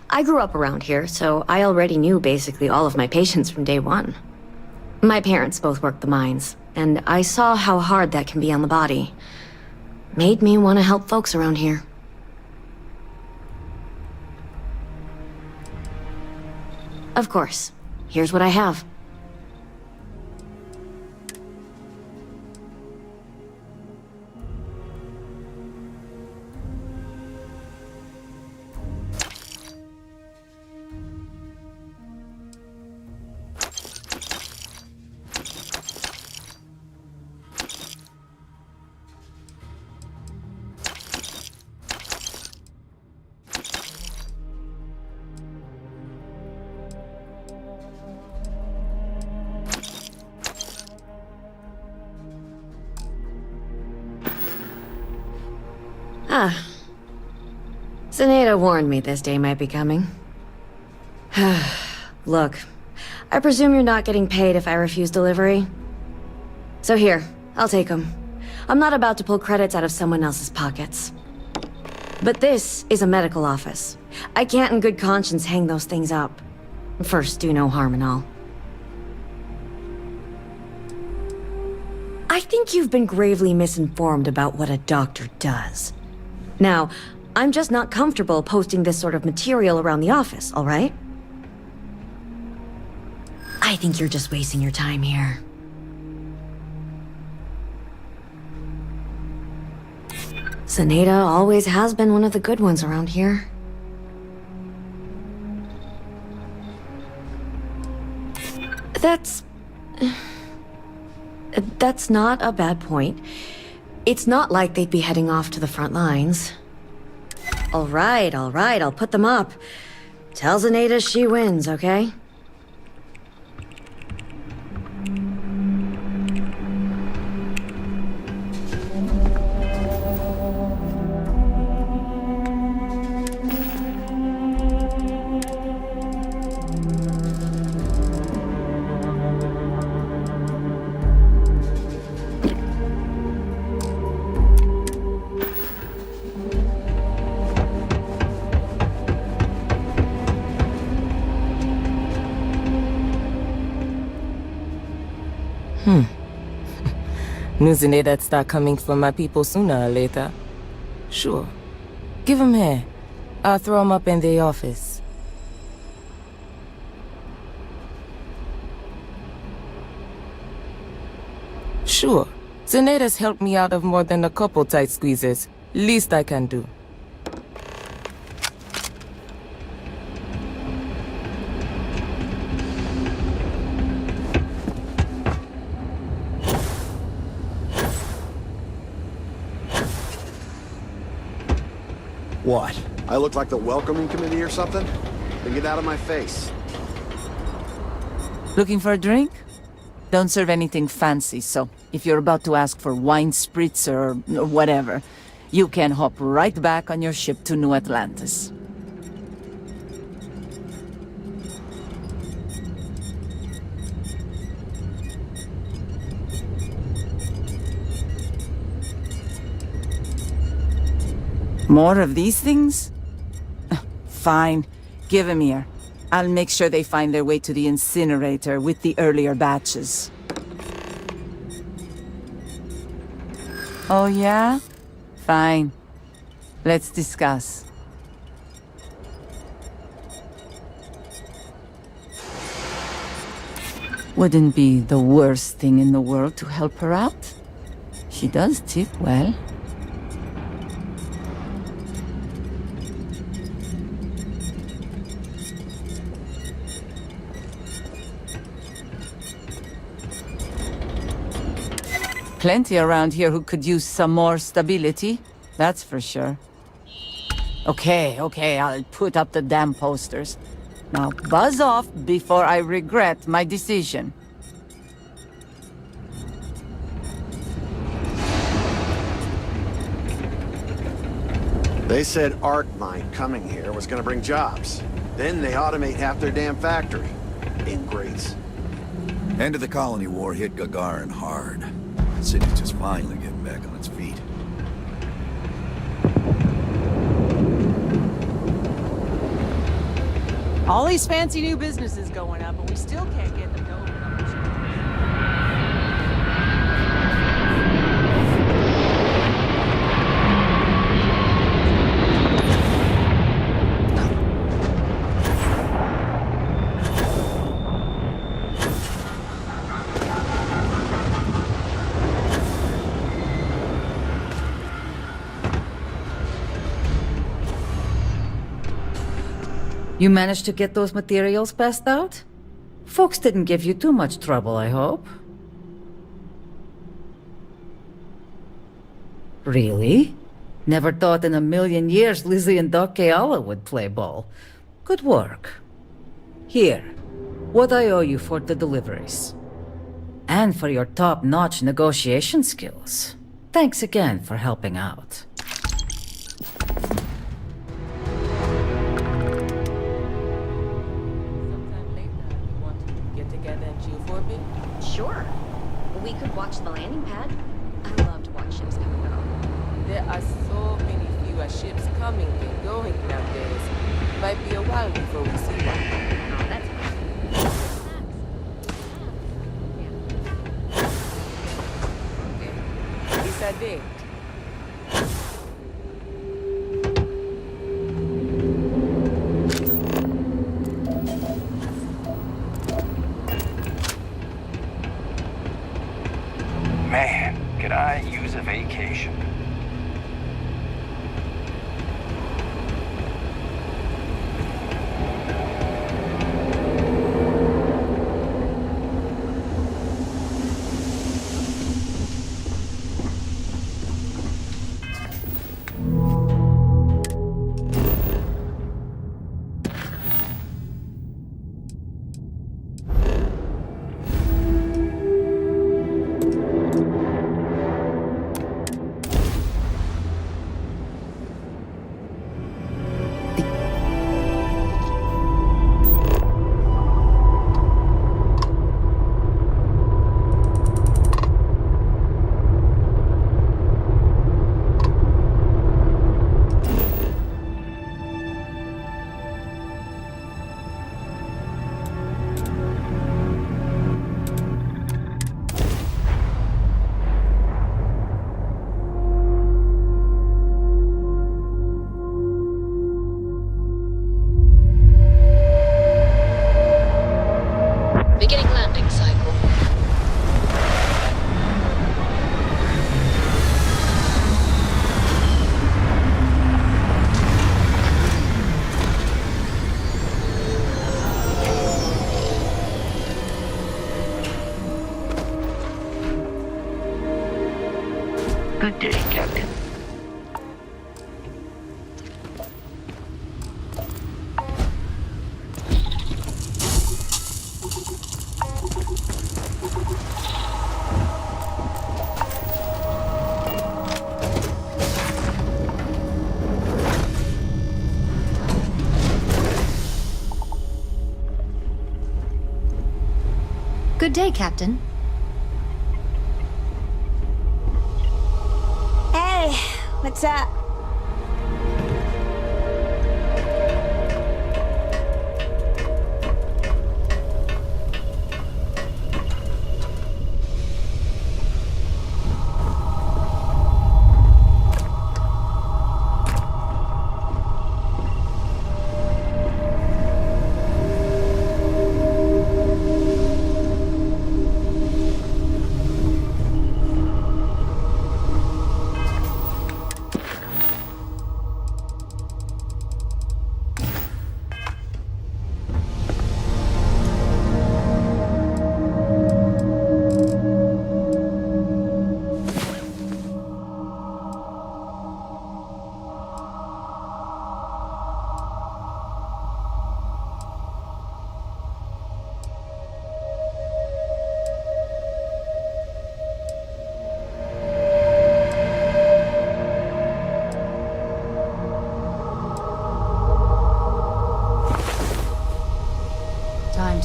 I grew up around here, so I already knew basically all of my patients from day one. My parents both worked the mines, and I saw how hard that can be on the body. Made me want to help folks around here. Of course. Here's what I have. Ah. Zenaida warned me this day might be coming. Look, I presume you're not getting paid if I refuse delivery. So here, I'll take them. I'm not about to pull credits out of someone else's pockets. But this is a medical office. I can't in good conscience hang those things up. First, do no harm and all. I think you've been gravely misinformed about what a doctor does. Now, I'm just not comfortable posting this sort of material around the office, all right? I think you're just wasting your time here. Zenaida always has been one of the good ones around here. That's not a bad point. It's not like they'd be heading off to the front lines. All right, I'll put them up. Tell Zenaida she wins, okay? Knew Zenaia'd start coming for my people sooner or later. Sure. Give 'em here. I'll throw 'em up in the office. Sure. Zenaia'd's helped me out of more than a couple tight squeezes. Least I can do. What? I look like the welcoming committee or something? Then get out of my face. Looking for a drink? Don't serve anything fancy, so if you're about to ask for wine spritzer or whatever, you can hop right back on your ship to New Atlantis. More of these things? Fine. Give 'em here. I'll make sure they find their way to the incinerator with the earlier batches. Oh yeah? Fine. Let's discuss. Wouldn't be the worst thing in the world to help her out. She does tip well. plenty around here who could use some more stability, that's for sure. Okay, I'll put up the damn posters. Now buzz off before I regret my decision. They said Arc Mine coming here was gonna bring jobs. Then they automate half their damn factory. Ingrates. End of the colony war hit Gagarin hard. The city's just finally getting back on its feet. All these fancy new businesses going up, and we still can't get them to open up. You managed to get those materials passed out? Folks didn't give you too much trouble, I hope. Really? Never thought in a million years Lizzie and Doc Keala would play ball. Good work. Here, what I owe you for the deliveries. And for your top-notch negotiation skills. Thanks again for helping out. Sure. We could watch the landing pad. I love to watch ships come and go. There are so many fewer ships coming and going nowadays. Might be a while before we see one. Oh, that's Okay. It's a date. Man, could I use a vacation? Beginning landing cycle. Good day, Captain. Good day, Captain. Hey, what's up?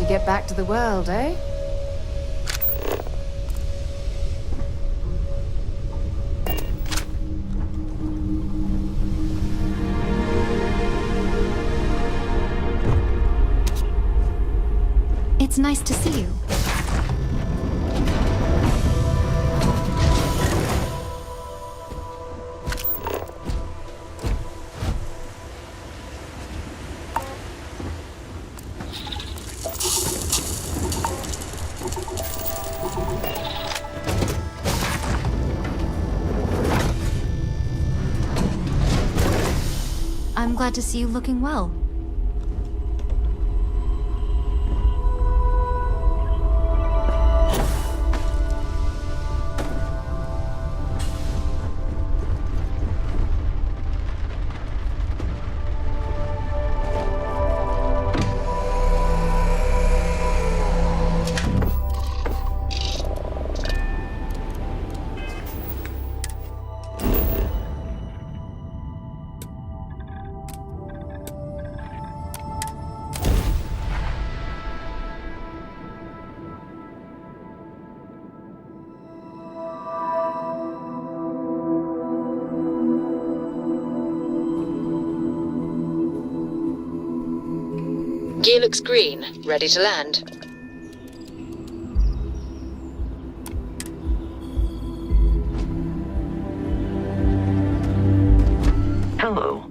get back to the world, eh? It's nice to see you. I'm glad to see you looking well. Gear looks green, ready to land. Hello.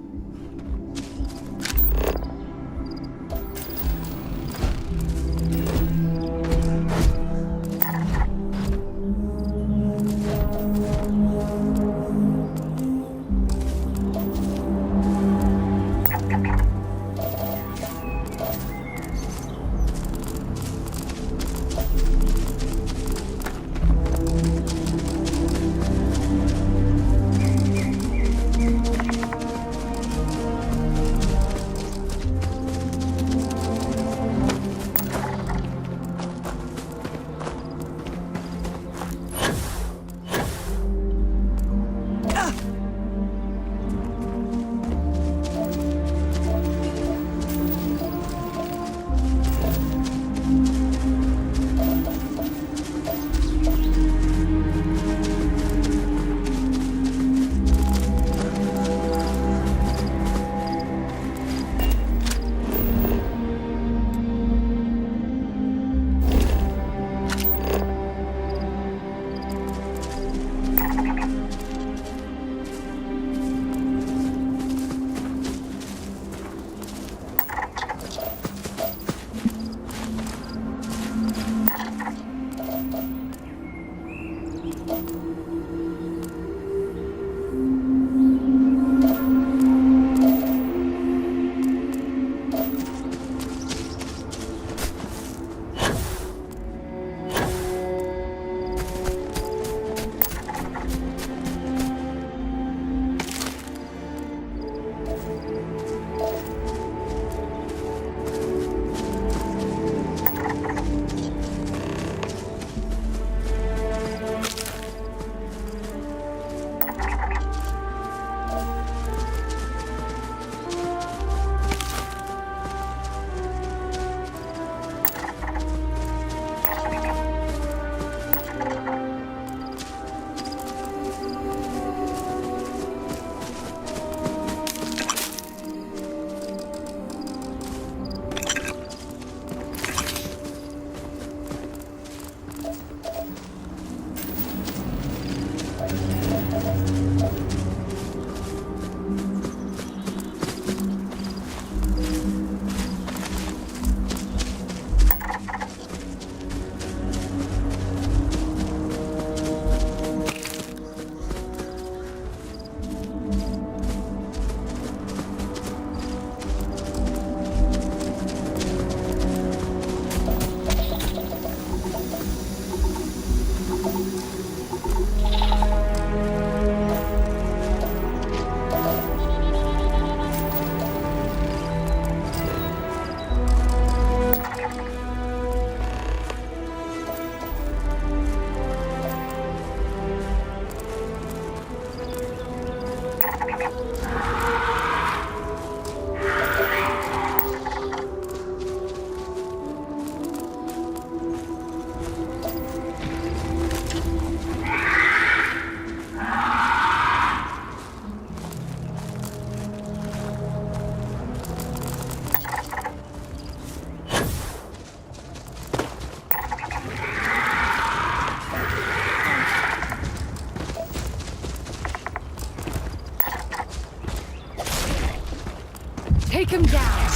Take him down!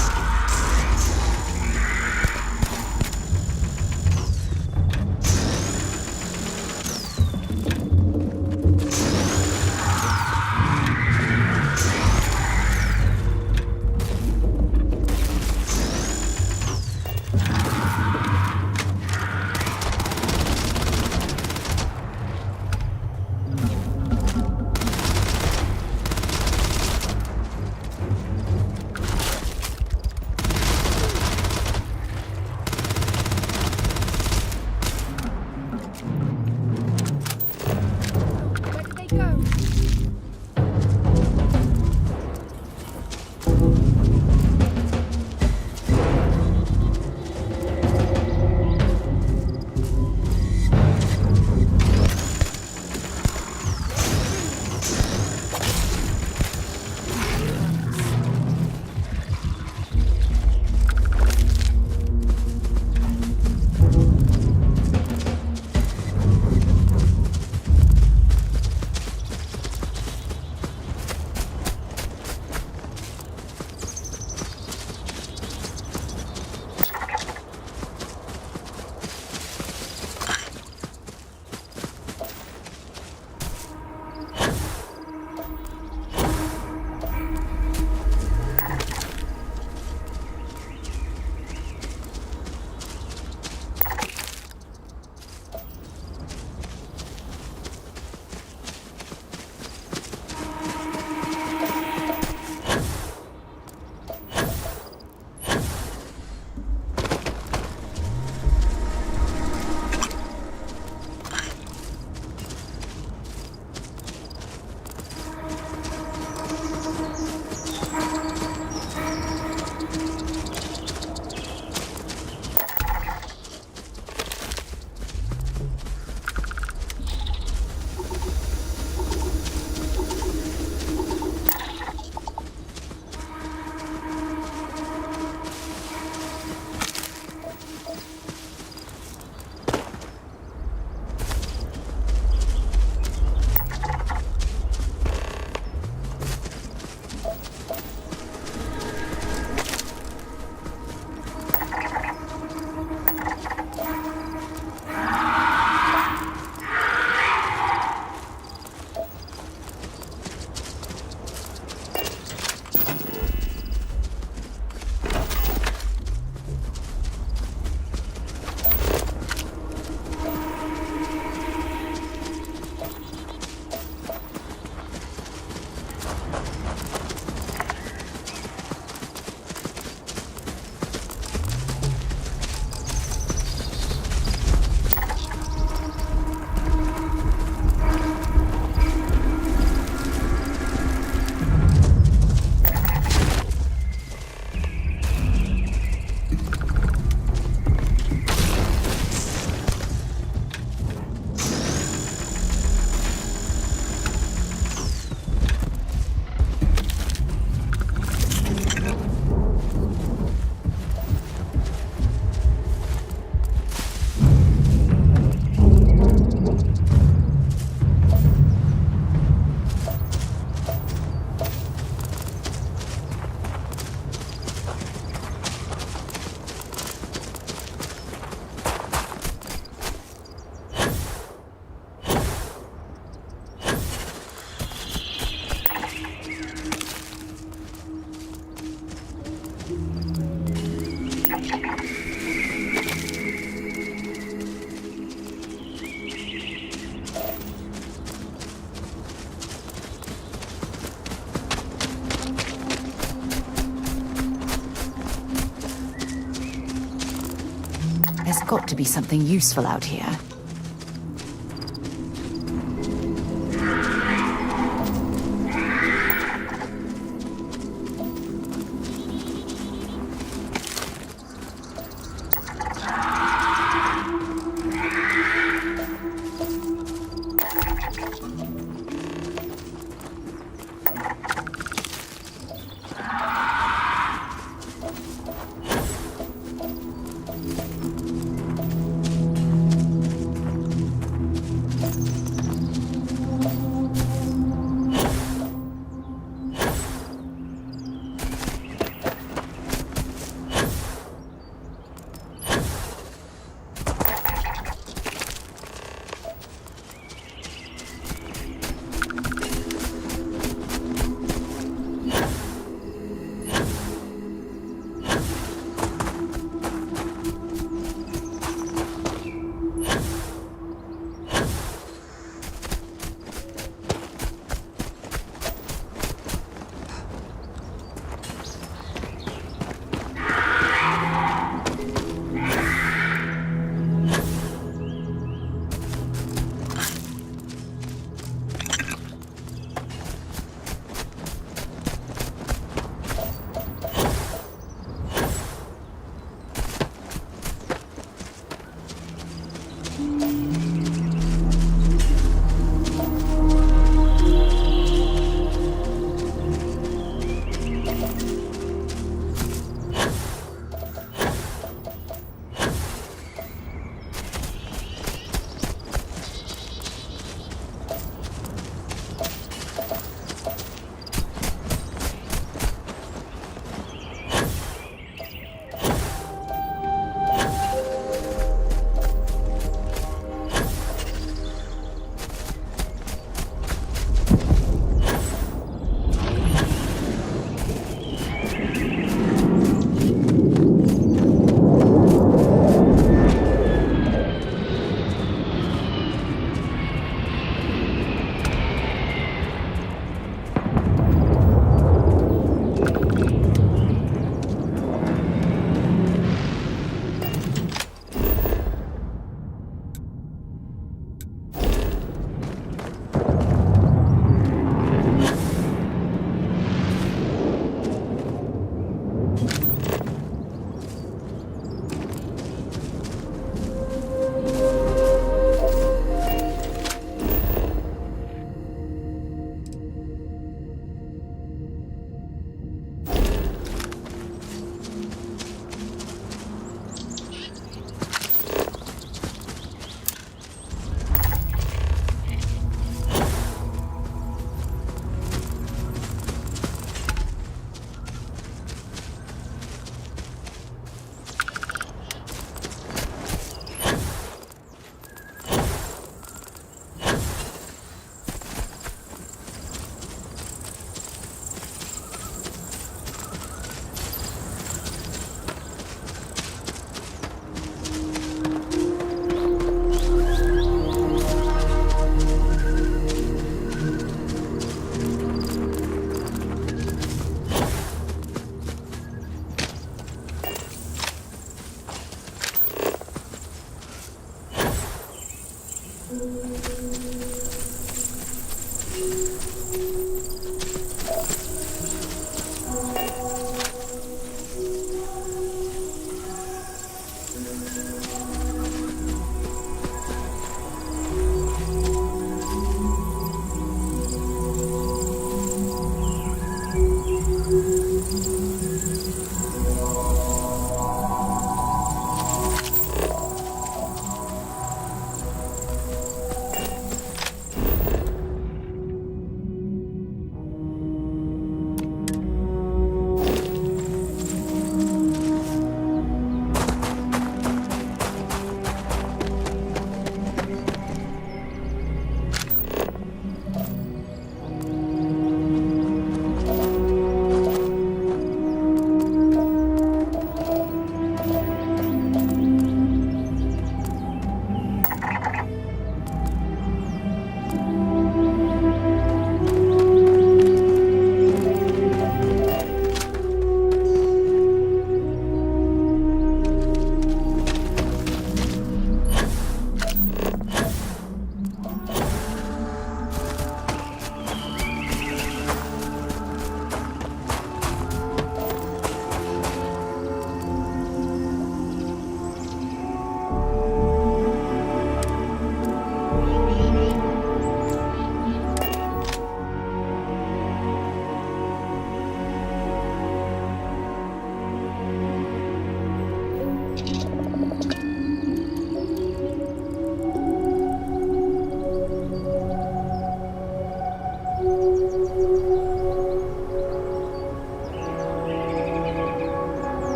There's got to be something useful out here.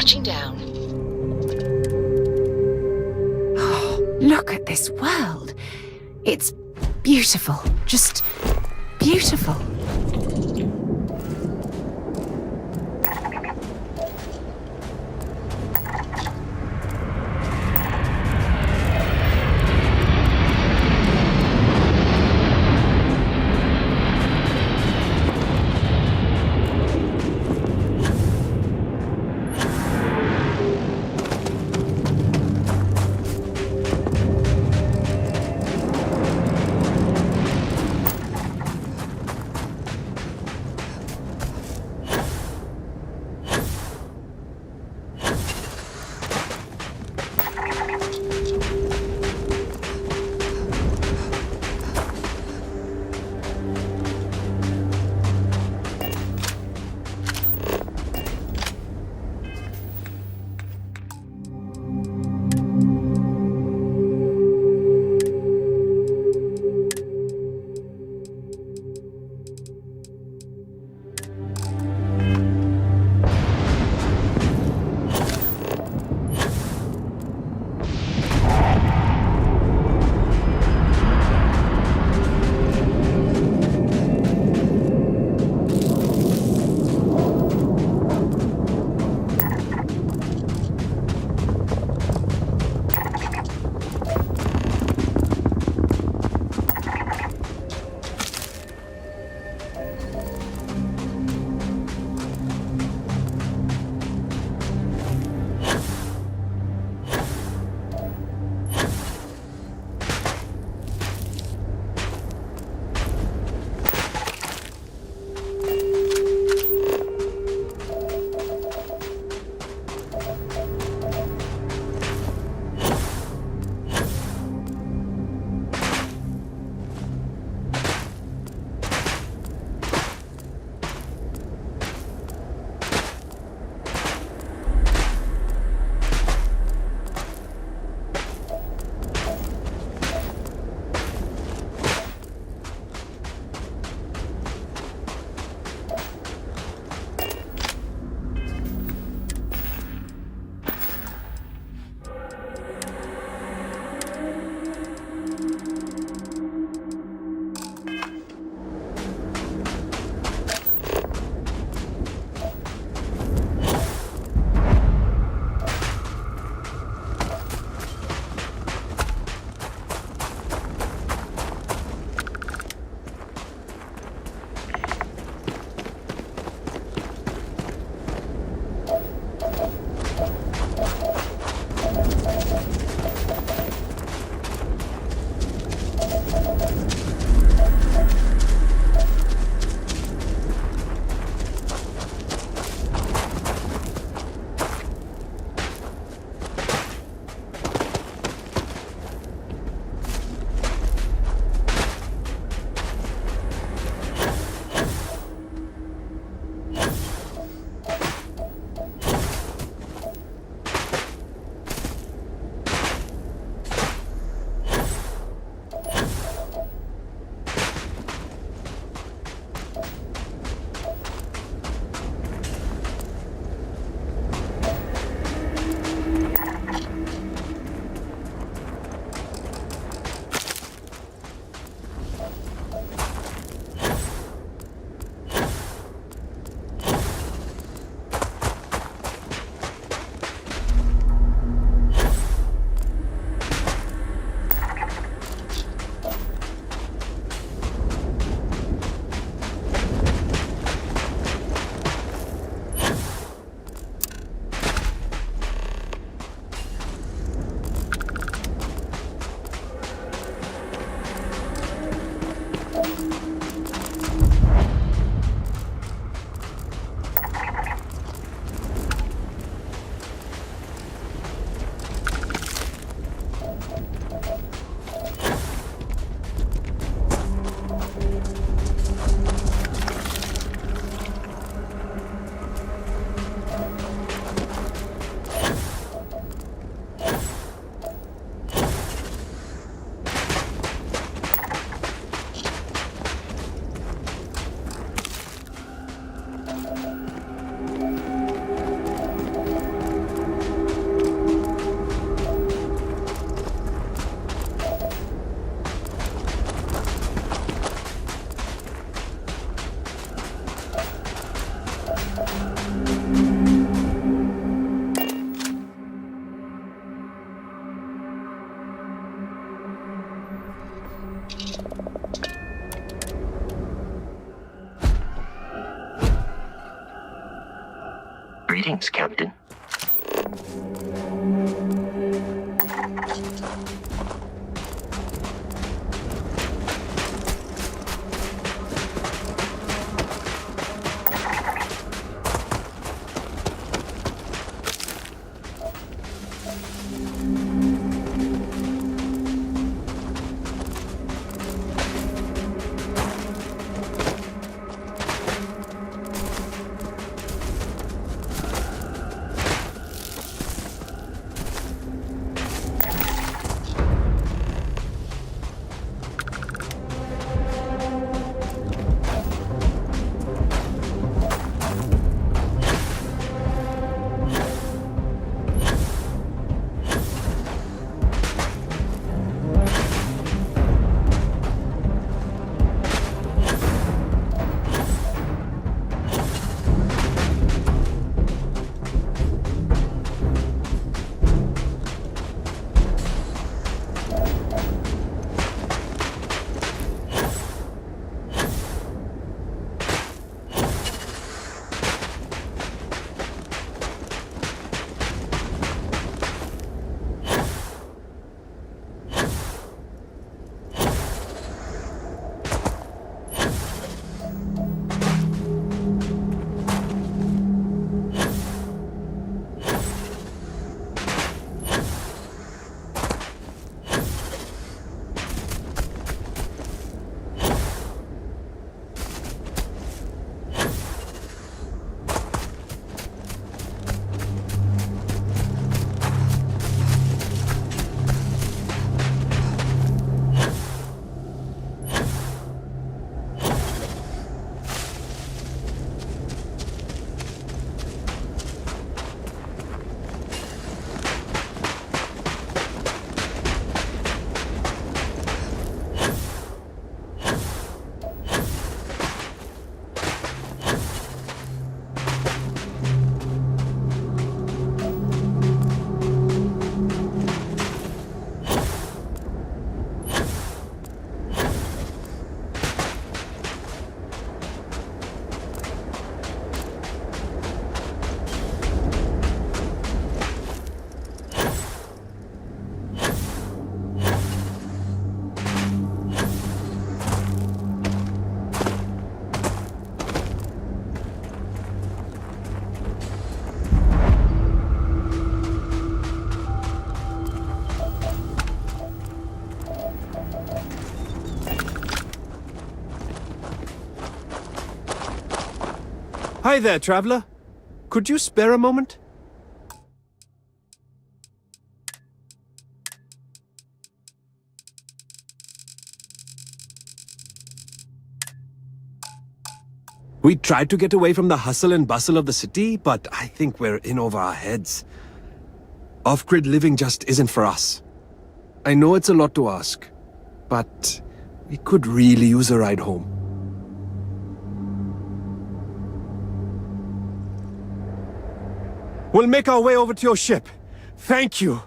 Touching down. Oh, look at this world. It's beautiful. Just beautiful. Greetings, Captain. Hi there, traveler. Could you spare a moment? We tried to get away from the hustle and bustle of the city, but I think we're in over our heads. Off-grid living just isn't for us. I know it's a lot to ask, but we could really use a ride home. We'll make our way over to your ship. Thank you.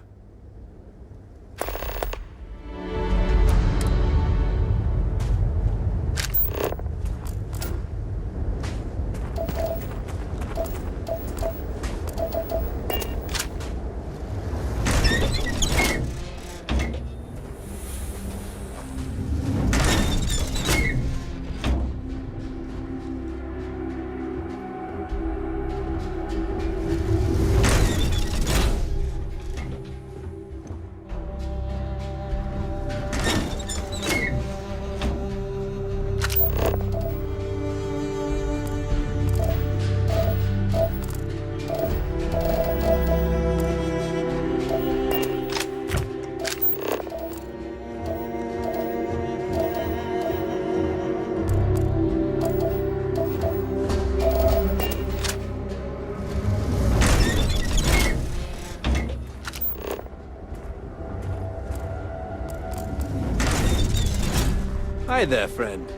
Hi there, friend.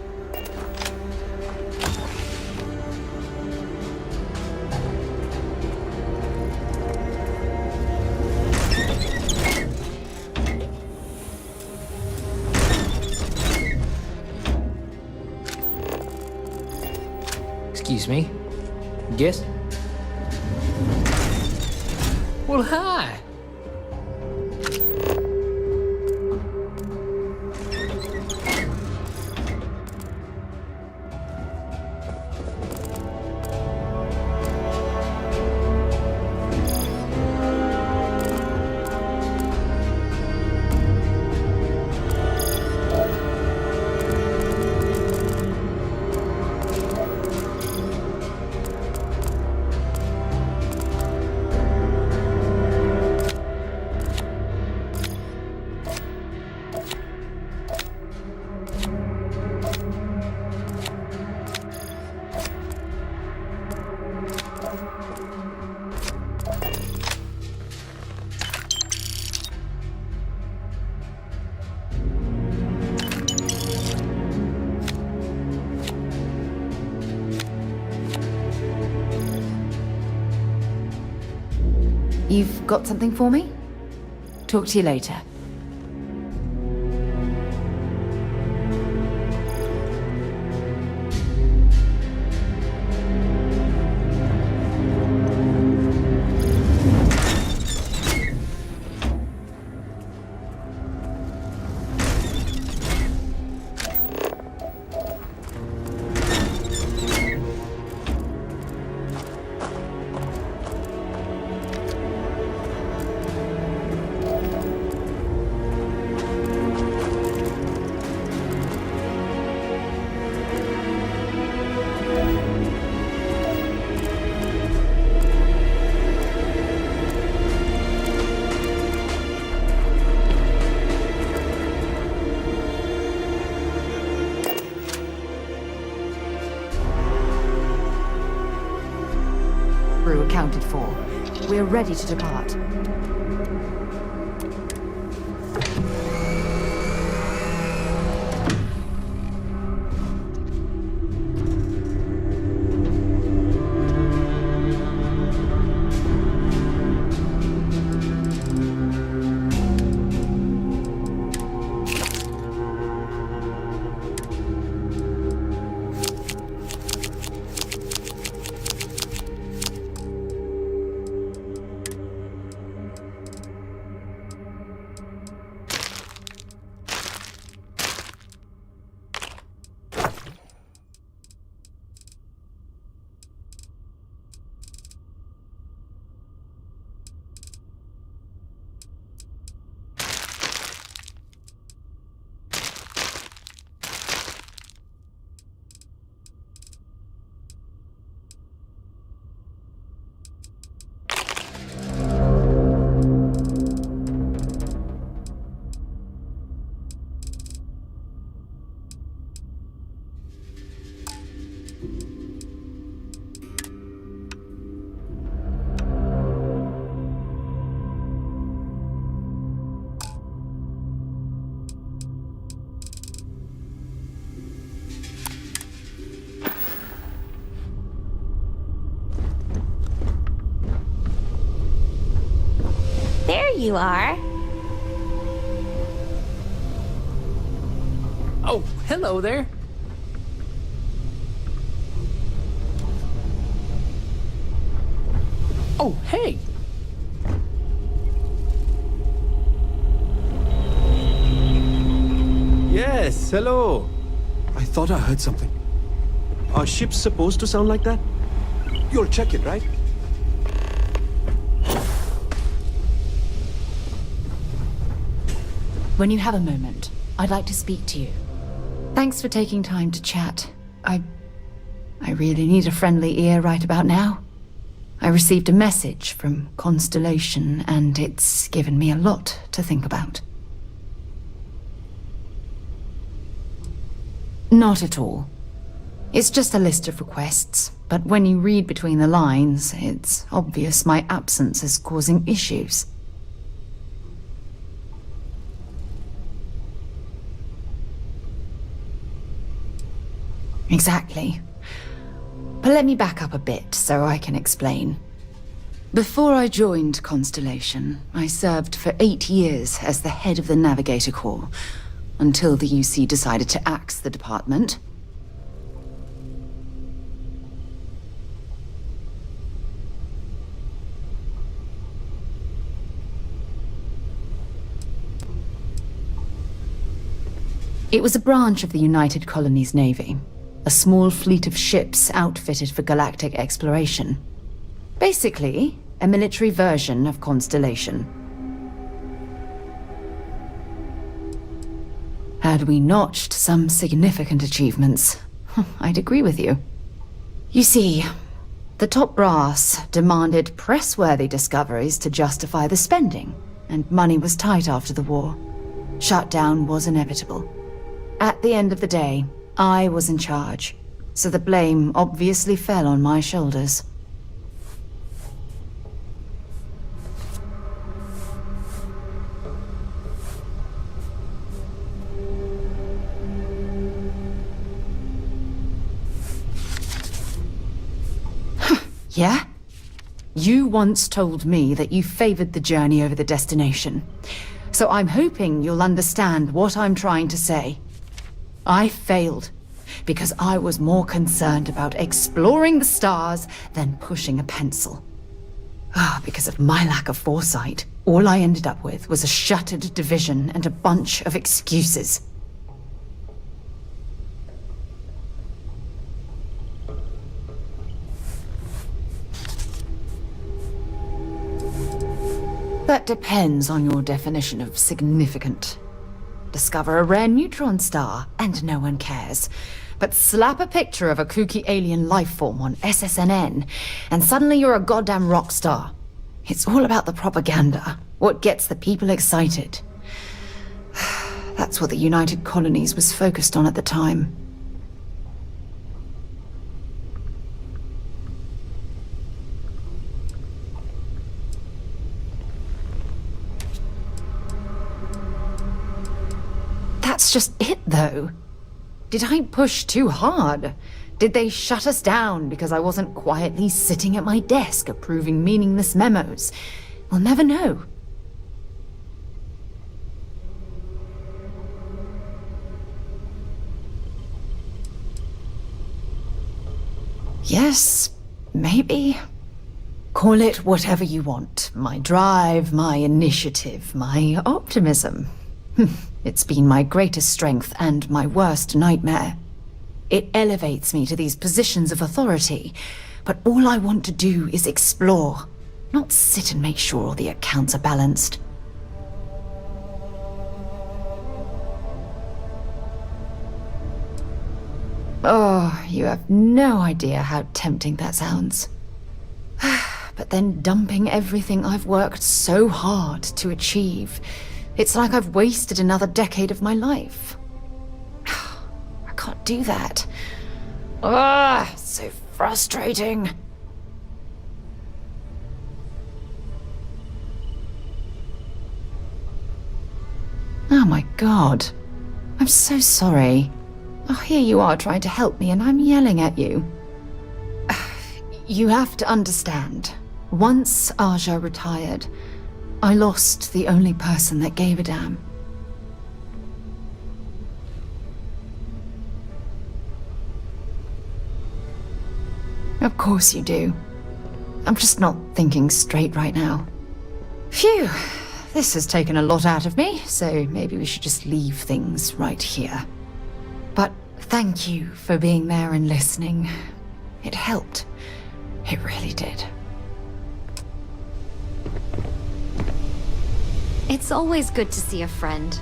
Excuse me. Guess? Well, hi. You've got something for me? Talk to you later. Accounted for. We're ready to depart. There you are. Oh, hello there. Oh, hey. Yes, hello. I thought I heard something. Are ships supposed to sound like that? You'll check it, right? When you have a moment, I'd like to speak to you. Thanks for taking time to chat. I really need a friendly ear right about now. I received a message from Constellation, and it's given me a lot to think about. Not at all. It's just a list of requests, but when you read between the lines, it's obvious my absence is causing issues. Exactly. But let me back up a bit so I can explain. Before I joined Constellation, I served for 8 years as the head of the Navigator Corps, until the UC decided to axe the department. It was a branch of the United Colonies Navy, a small fleet of ships outfitted for galactic exploration. Basically, a military version of Constellation. Had we notched some significant achievements, I'd agree with you. You see, the top brass demanded press-worthy discoveries to justify the spending, and money was tight after the war. Shutdown was inevitable. At the end of the day, I was in charge, so the blame obviously fell on my shoulders. Yeah? You once told me that you favored the journey over the destination. So I'm hoping you'll understand what I'm trying to say. I failed because I was more concerned about exploring the stars than pushing a pencil. Because of my lack of foresight, all I ended up with was a shattered division and a bunch of excuses. That depends on your definition of significant. Discover a rare neutron star, and no one cares. But slap a picture of a kooky alien life form on SSNN, and suddenly you're a goddamn rock star. It's all about the propaganda, what gets the people excited. That's what the United Colonies was focused on at the time. That's just it, though. Did I push too hard? Did they shut us down because I wasn't quietly sitting at my desk approving meaningless memos? We'll never know. Yes, maybe. Call it whatever you want. My drive, my initiative, my optimism. It's been my greatest strength and my worst nightmare. It elevates me to these positions of authority, but all I want to do is explore, not sit and make sure all the accounts are balanced. Oh, you have no idea how tempting that sounds. But then dumping everything I've worked so hard to achieve, it's like I've wasted another decade of my life. I can't do that. So frustrating. Oh my God. I'm so sorry. Oh, here you are trying to help me and I'm yelling at you. You have to understand. Once Aja retired, I lost the only person that gave a damn. Of course you do. I'm just not thinking straight right now. Phew, this has taken a lot out of me, so maybe we should just leave things right here. But thank you for being there and listening. It helped. It really did. It's always good to see a friend.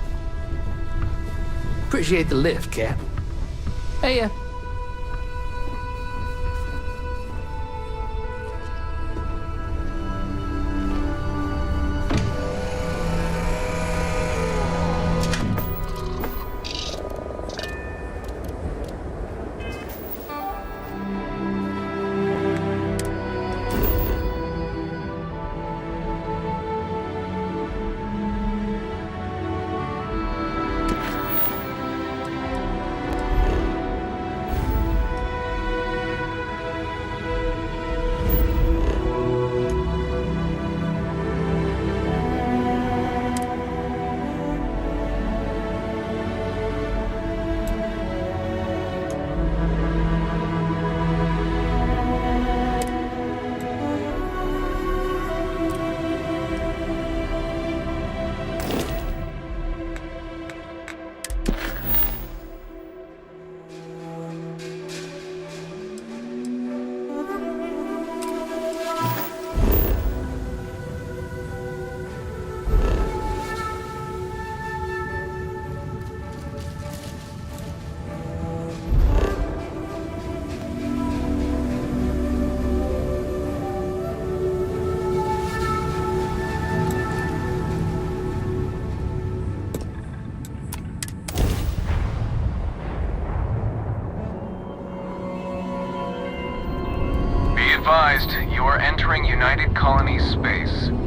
Appreciate the lift, Cap. Hey,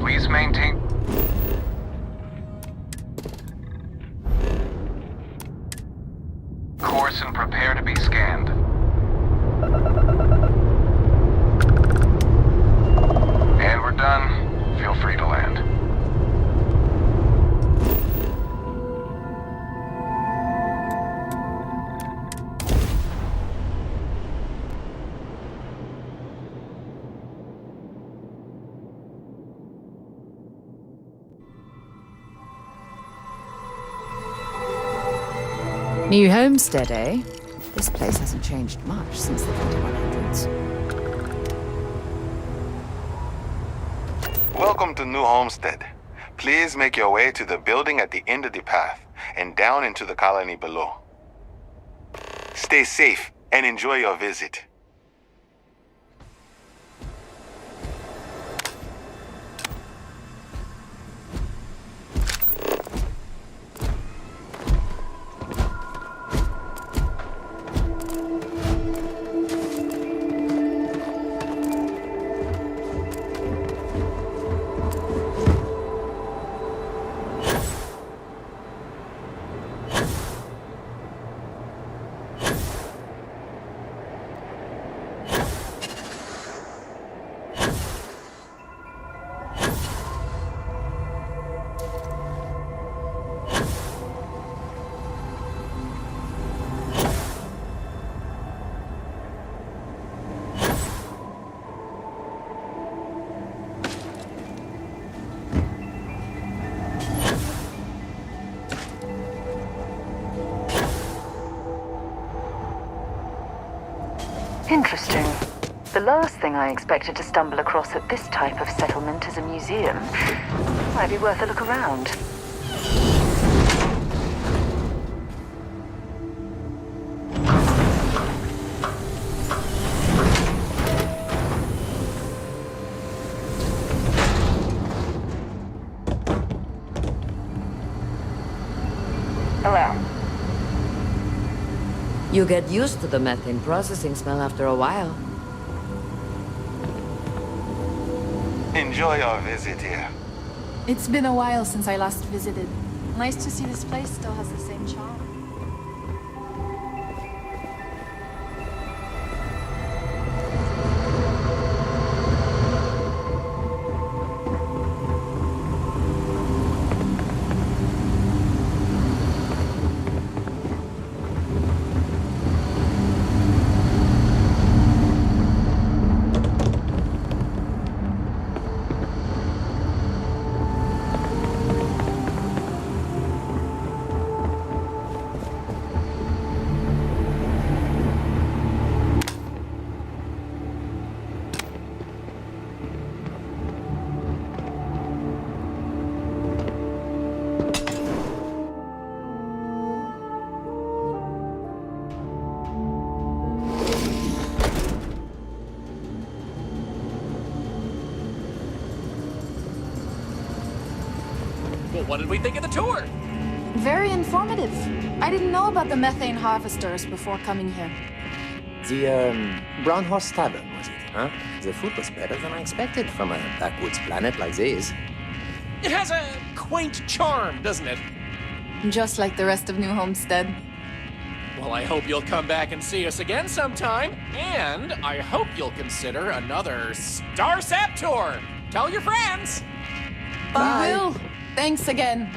Please maintain... course and prepare to be scanned. And we're done. Feel free to land. New homestead, eh? This place hasn't changed much since the 2100s. Welcome to New Homestead. Please make your way to the building at the end of the path and down into the colony below. Stay safe and enjoy your visit. Interesting. The last thing I expected to stumble across at this type of settlement is a museum. Might be worth a look around. Hello. You get used to the methane processing smell after a while. Enjoy your visit here. It's been a while since I last visited. Nice to see this place still has the same charm. Well, what did we think of the tour? Very informative. I didn't know about the methane harvesters before coming here. The, Brown Horse Tavern, was it, huh? The food was better than I expected from a backwoods planet like this. It has a quaint charm, doesn't it? Just like the rest of New Homestead. Well, I hope you'll come back and see us again sometime. And I hope you'll consider another Starsat tour. Tell your friends. I will. Thanks again.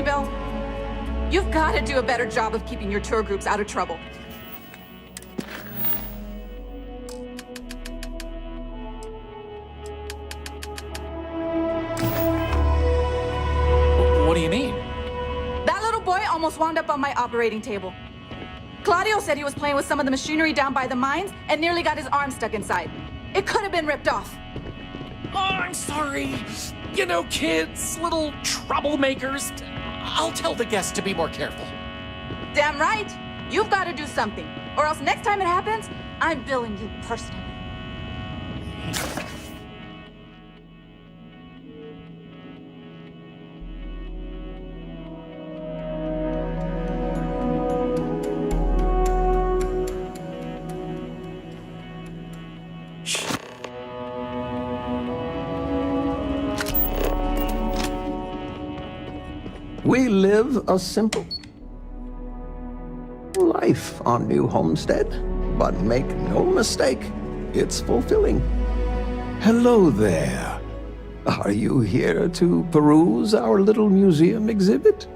Bill. You've got to do a better job of keeping your tour groups out of trouble. do you mean? That little boy almost wound up on my operating table. Claudio said he was playing with some of the machinery down by the mines and nearly got his arm stuck inside. It could have been ripped off. Oh, I'm sorry. You know, kids, little troublemakers. I'll tell the guests to be more careful. Damn right. You've got to do something. Or else next time it happens, I'm billing you personally. We live a simple life on New Homestead, but make no mistake, it's fulfilling. Hello there. Are you here to peruse our little museum exhibit?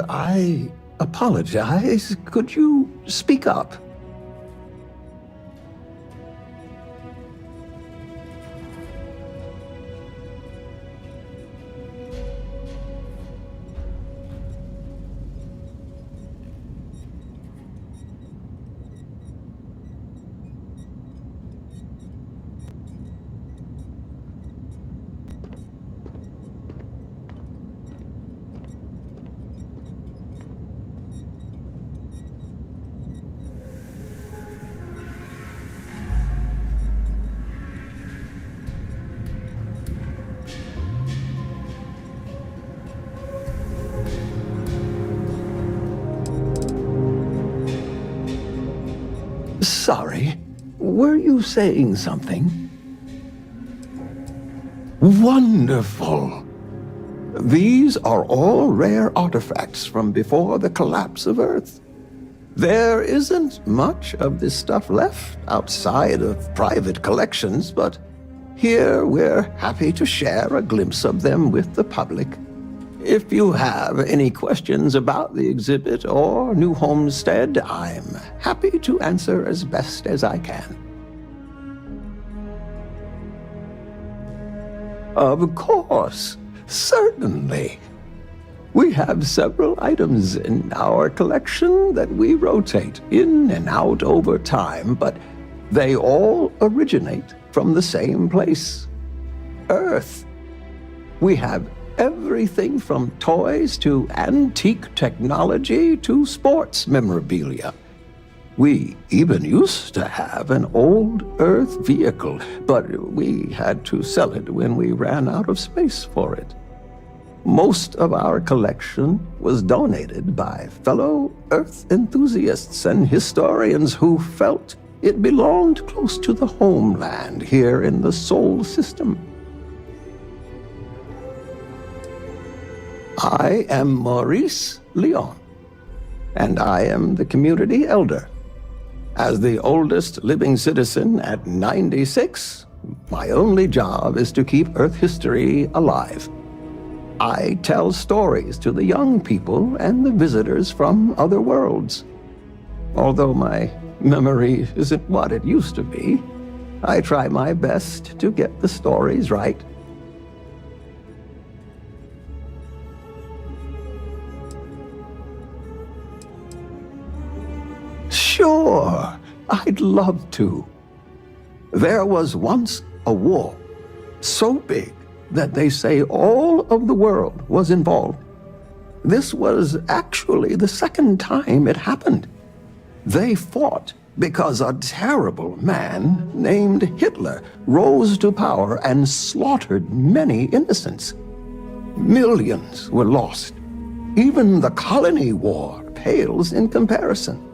I apologize. Could you speak up? Sorry, were you saying something? Wonderful. These are all rare artifacts from before the collapse of Earth. There isn't much of this stuff left outside of private collections, but here we're happy to share a glimpse of them with the public. If you have any questions about the exhibit or New Homestead, I'm happy to answer as best as I can. Of course, certainly. We have several items in our collection that we rotate in and out over time, but they all originate from the same place, Earth. We have everything from toys to antique technology to sports memorabilia. We even used to have an old Earth vehicle, but we had to sell it when we ran out of space for it. Most of our collection was donated by fellow Earth enthusiasts and historians who felt it belonged close to the homeland here in the Sol system. I am Maurice Leon, and I am the community elder. As the oldest living citizen at 96, my only job is to keep Earth history alive. I tell stories to the young people and the visitors from other worlds. Although my memory isn't what it used to be, I try my best to get the stories right. Sure, I'd love to. There was once a war, so big that they say all of the world was involved. This was actually the second time it happened. They fought because a terrible man named Hitler rose to power and slaughtered many innocents. Millions were lost. Even the colony war pales in comparison.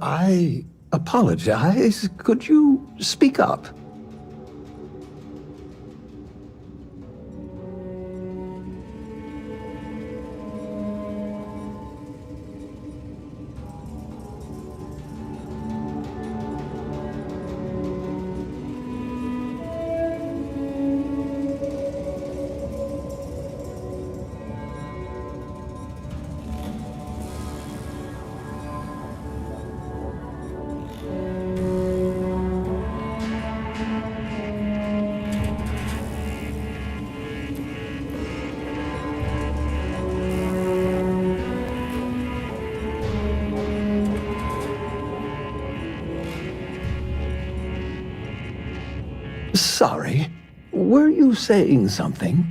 I apologize. Could you speak up? Sorry, were you saying something?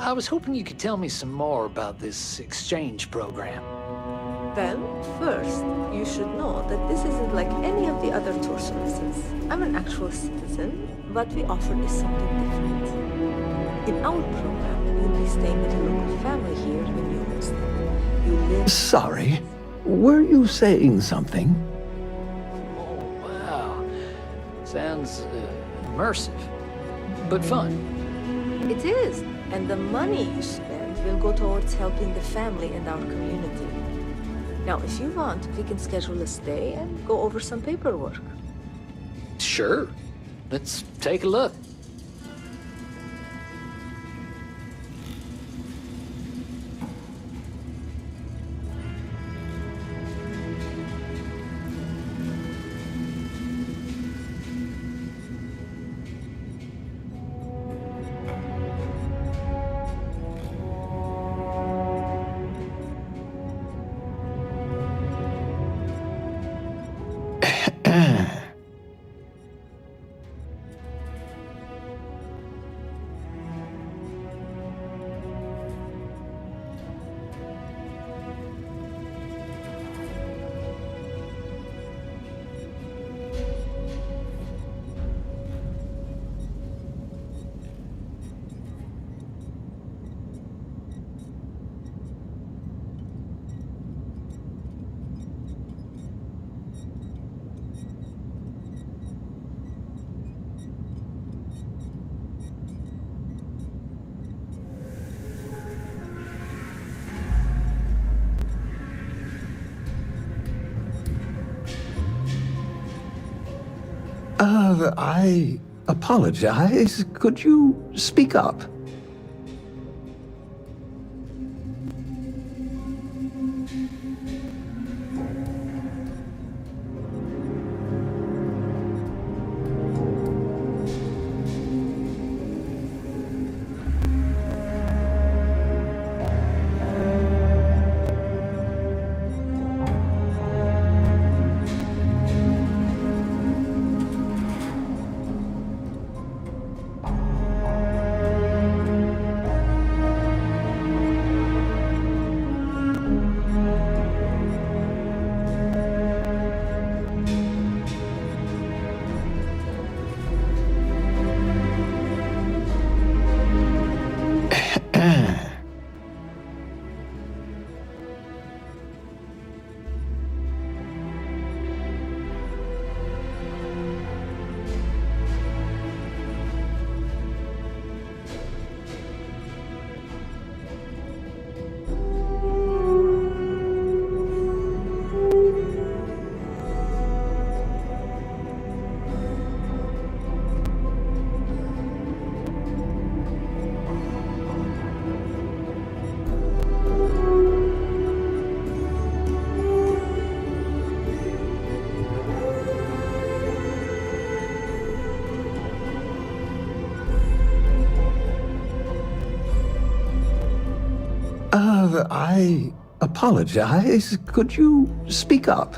I was hoping you could tell me some more about this exchange program. Well, first, you should know that this isn't like any of the other tour services. I'm an actual citizen. What we offer is something different. In our program, you'll be staying with a local family here when you host them. You live... Sorry, were you saying something? Oh, wow. Sounds immersive, but fun. It is. And the money you spend will go towards helping the family and our community. Now, if you want, we can schedule a stay and go over some paperwork. Sure. Let's take a look. I apologize. Could you speak up? I apologize. Could you speak up?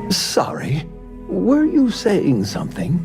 Sorry, were you saying something?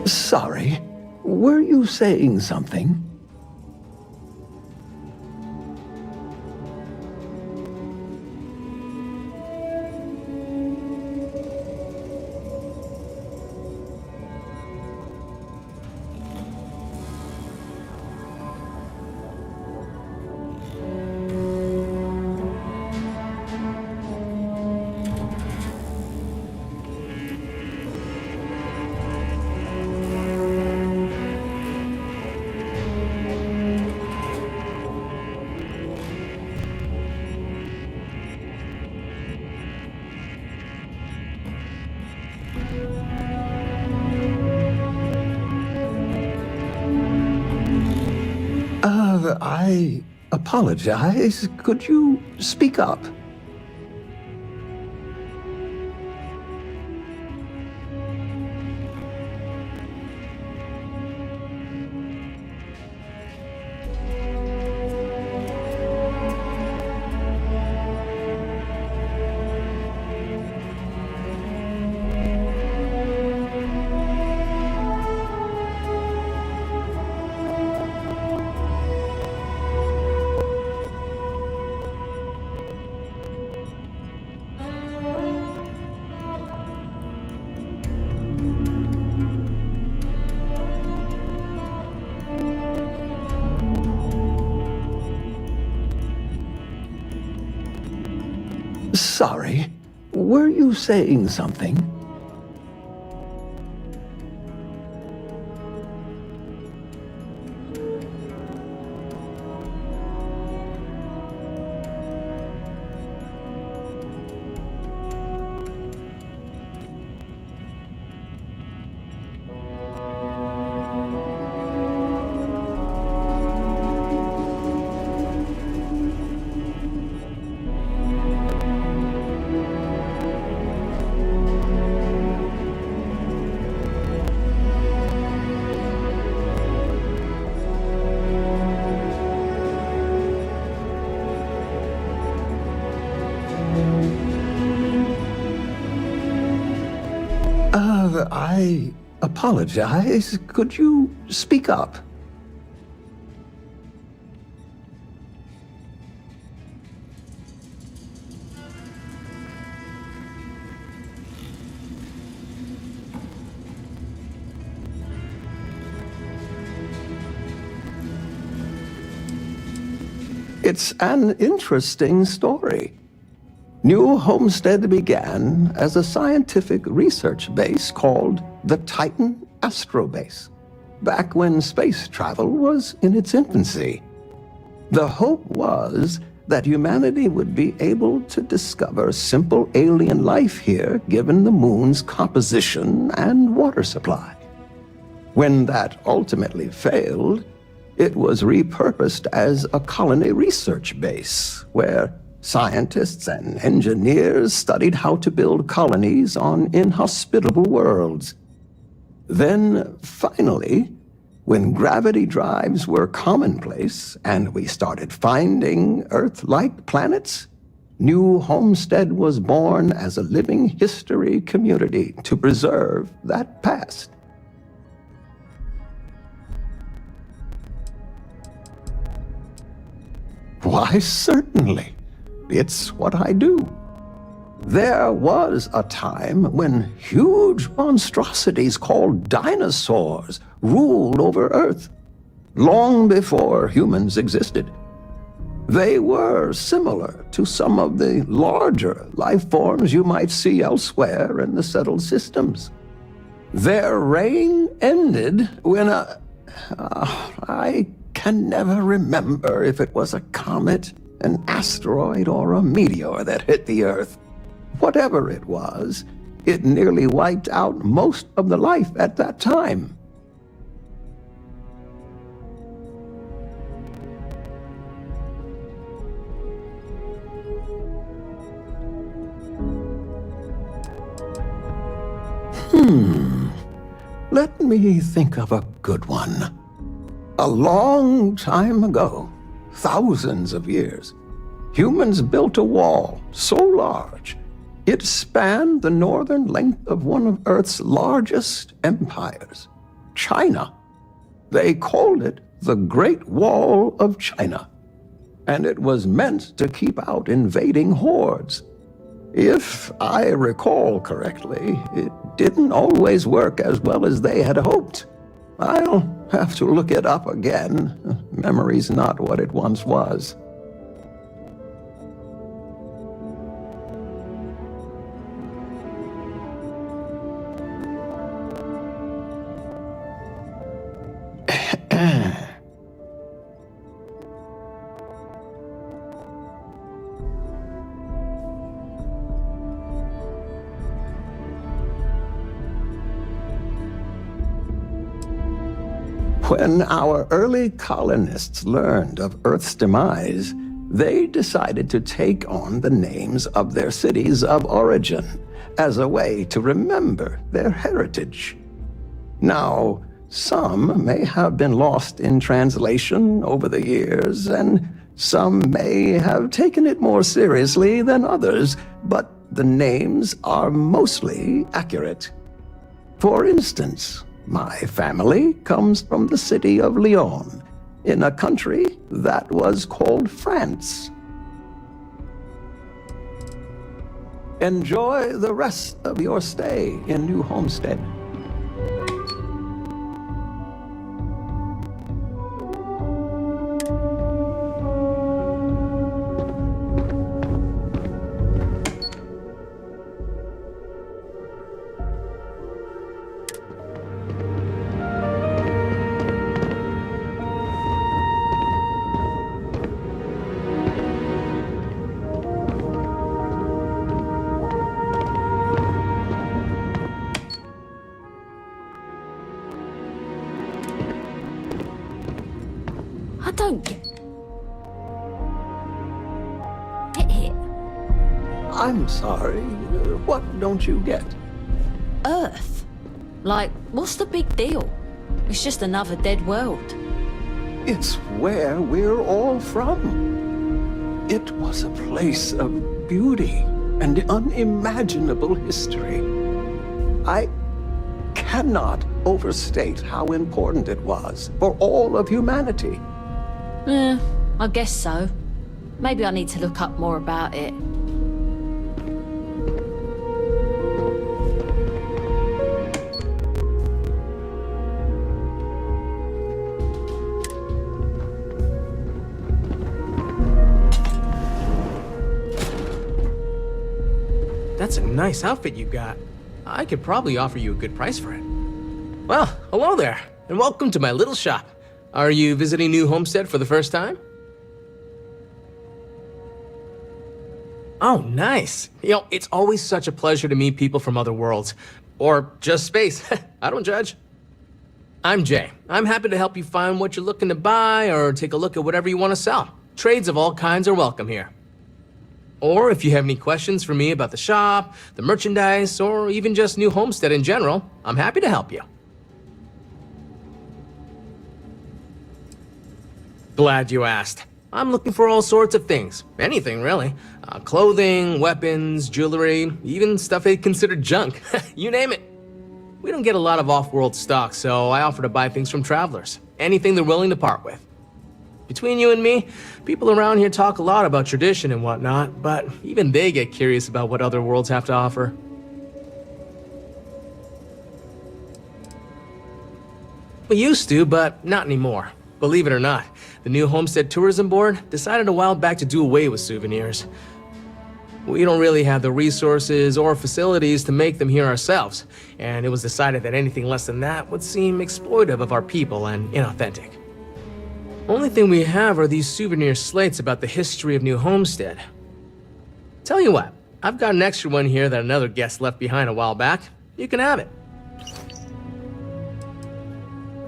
Sorry, were you saying something? I apologize. Could you speak up? sorry. Were you saying something? I apologize. Could you speak up? It's an interesting story. New Homestead began as a scientific research base called the Titan Astrobase, back when space travel was in its infancy. The hope was that humanity would be able to discover simple alien life here given the moon's composition and water supply. When that ultimately failed, it was repurposed as a colony research base where scientists and engineers studied how to build colonies on inhospitable worlds. Then, finally, when gravity drives were commonplace and we started finding Earth-like planets, New Homestead was born as a living history community to preserve that past. Why, certainly. It's what I do. There was a time when huge monstrosities called dinosaurs ruled over Earth, long before humans existed. They were similar to some of the larger life forms you might see elsewhere in the settled systems. Their reign ended when I can never remember if it was a comet, an asteroid, or a meteor that hit the Earth. Whatever it was, it nearly wiped out most of the life at that time. Let me think of a good one. A long time ago, thousands of years, humans built a wall so large it spanned the northern length of one of Earth's largest empires, China. They called it the Great Wall of China, and it was meant to keep out invading hordes. If I recall correctly, it didn't always work as well as they had hoped. I'll have to look it up again. Memory's not what it once was. When our early colonists learned of Earth's demise, they decided to take on the names of their cities of origin as a way to remember their heritage. Now, some may have been lost in translation over the years, and some may have taken it more seriously than others, but the names are mostly accurate. For instance, my family comes from the city of Lyon, in a country that was called France. Enjoy the rest of your stay in New Homestead. I don't get it. I'm sorry. What don't you get? Earth. Like, what's the big deal? It's just another dead world. It's where we're all from. It was a place of beauty and unimaginable history. I cannot overstate how important it was for all of humanity. I guess so. Maybe I need to look up more about it. That's a nice outfit you got. I could probably offer you a good price for it. Well, hello there, and welcome to my little shop. Are you visiting New Homestead for the first time? Oh, nice. You know, it's always such a pleasure to meet people from other worlds. Or just space. I don't judge. I'm Jay. I'm happy to help you find what you're looking to buy or take a look at whatever you want to sell. Trades of all kinds are welcome here. Or if you have any questions for me about the shop, the merchandise, or even just New Homestead in general, I'm happy to help you. Glad you asked. I'm looking for all sorts of things. Anything, really. Clothing, weapons, jewelry, even stuff they consider junk. You name it. We don't get a lot of off-world stock, so I offer to buy things from travelers. Anything they're willing to part with. Between you and me, people around here talk a lot about tradition and whatnot, but even they get curious about what other worlds have to offer. We used to, but not anymore. Believe it or not, the New Homestead Tourism Board decided a while back to do away with souvenirs. We don't really have the resources or facilities to make them here ourselves, and it was decided that anything less than that would seem exploitive of our people and inauthentic. Only thing we have are these souvenir slates about the history of New Homestead. Tell you what, I've got an extra one here that another guest left behind a while back. You can have it.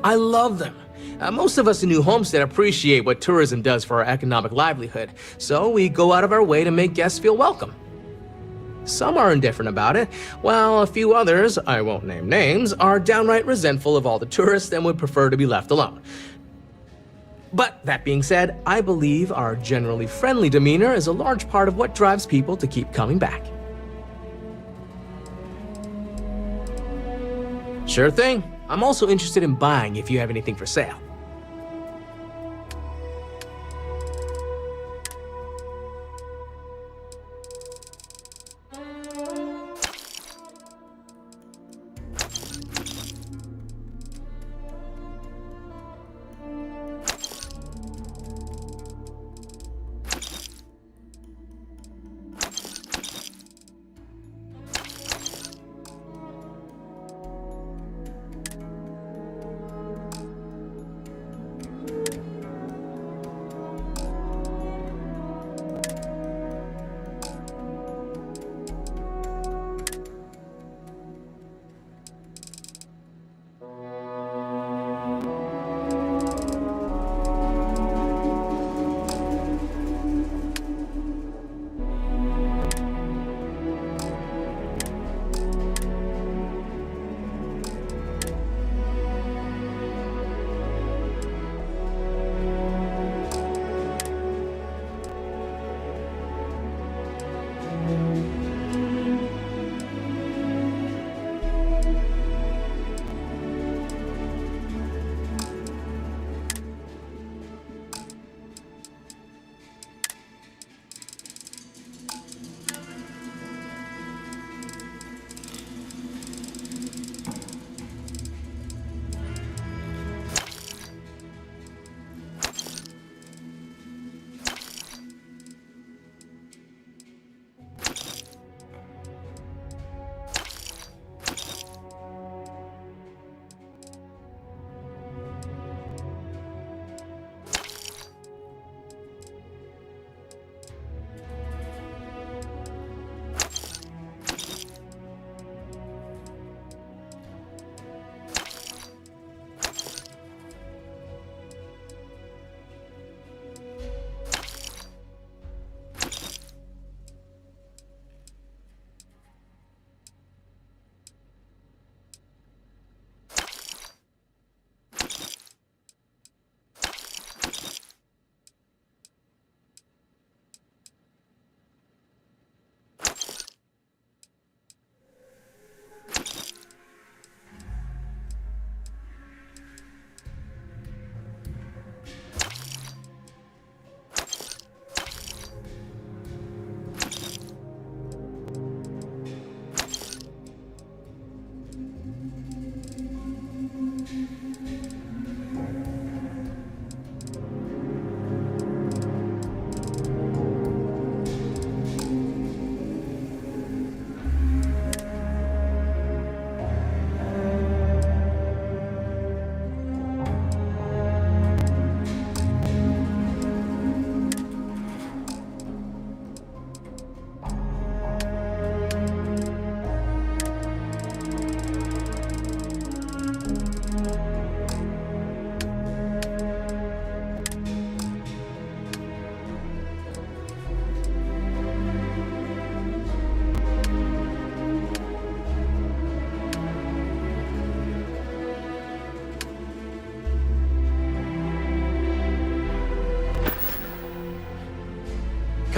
I love them. Most of us in New Homestead appreciate what tourism does for our economic livelihood, so we go out of our way to make guests feel welcome. Some are indifferent about it, while a few others, I won't name names, are downright resentful of all the tourists and would prefer to be left alone. But that being said, I believe our generally friendly demeanor is a large part of what drives people to keep coming back. Sure thing. I'm also interested in buying if you have anything for sale.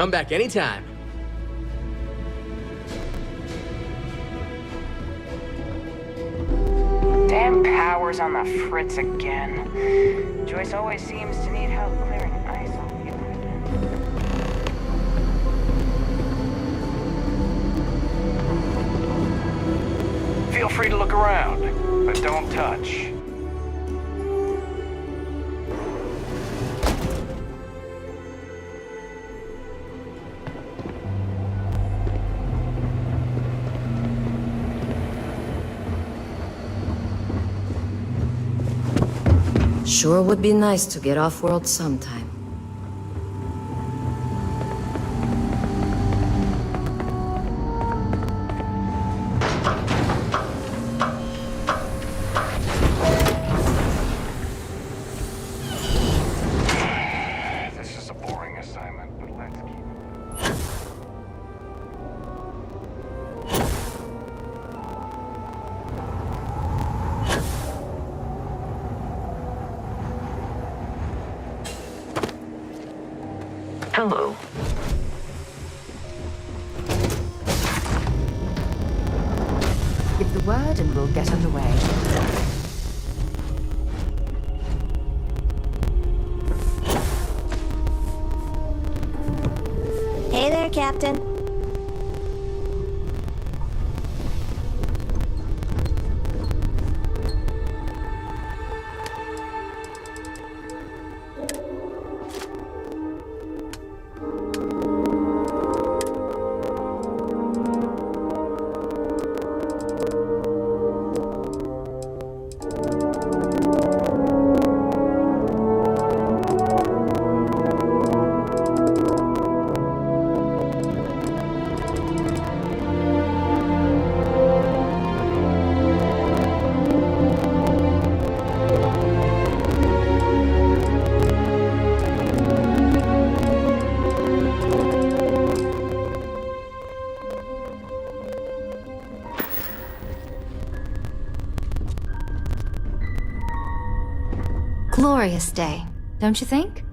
Come back anytime. Damn power's on the fritz again. Joyce always seems to need help clearing ice off the equipment. Feel free to look around, but don't touch. Sure would be nice to get off-world sometime. This is a boring assignment, but let's keep it. Hello. Give the word and we'll get underway. Hey there, Captain. Glorious day, don't you think?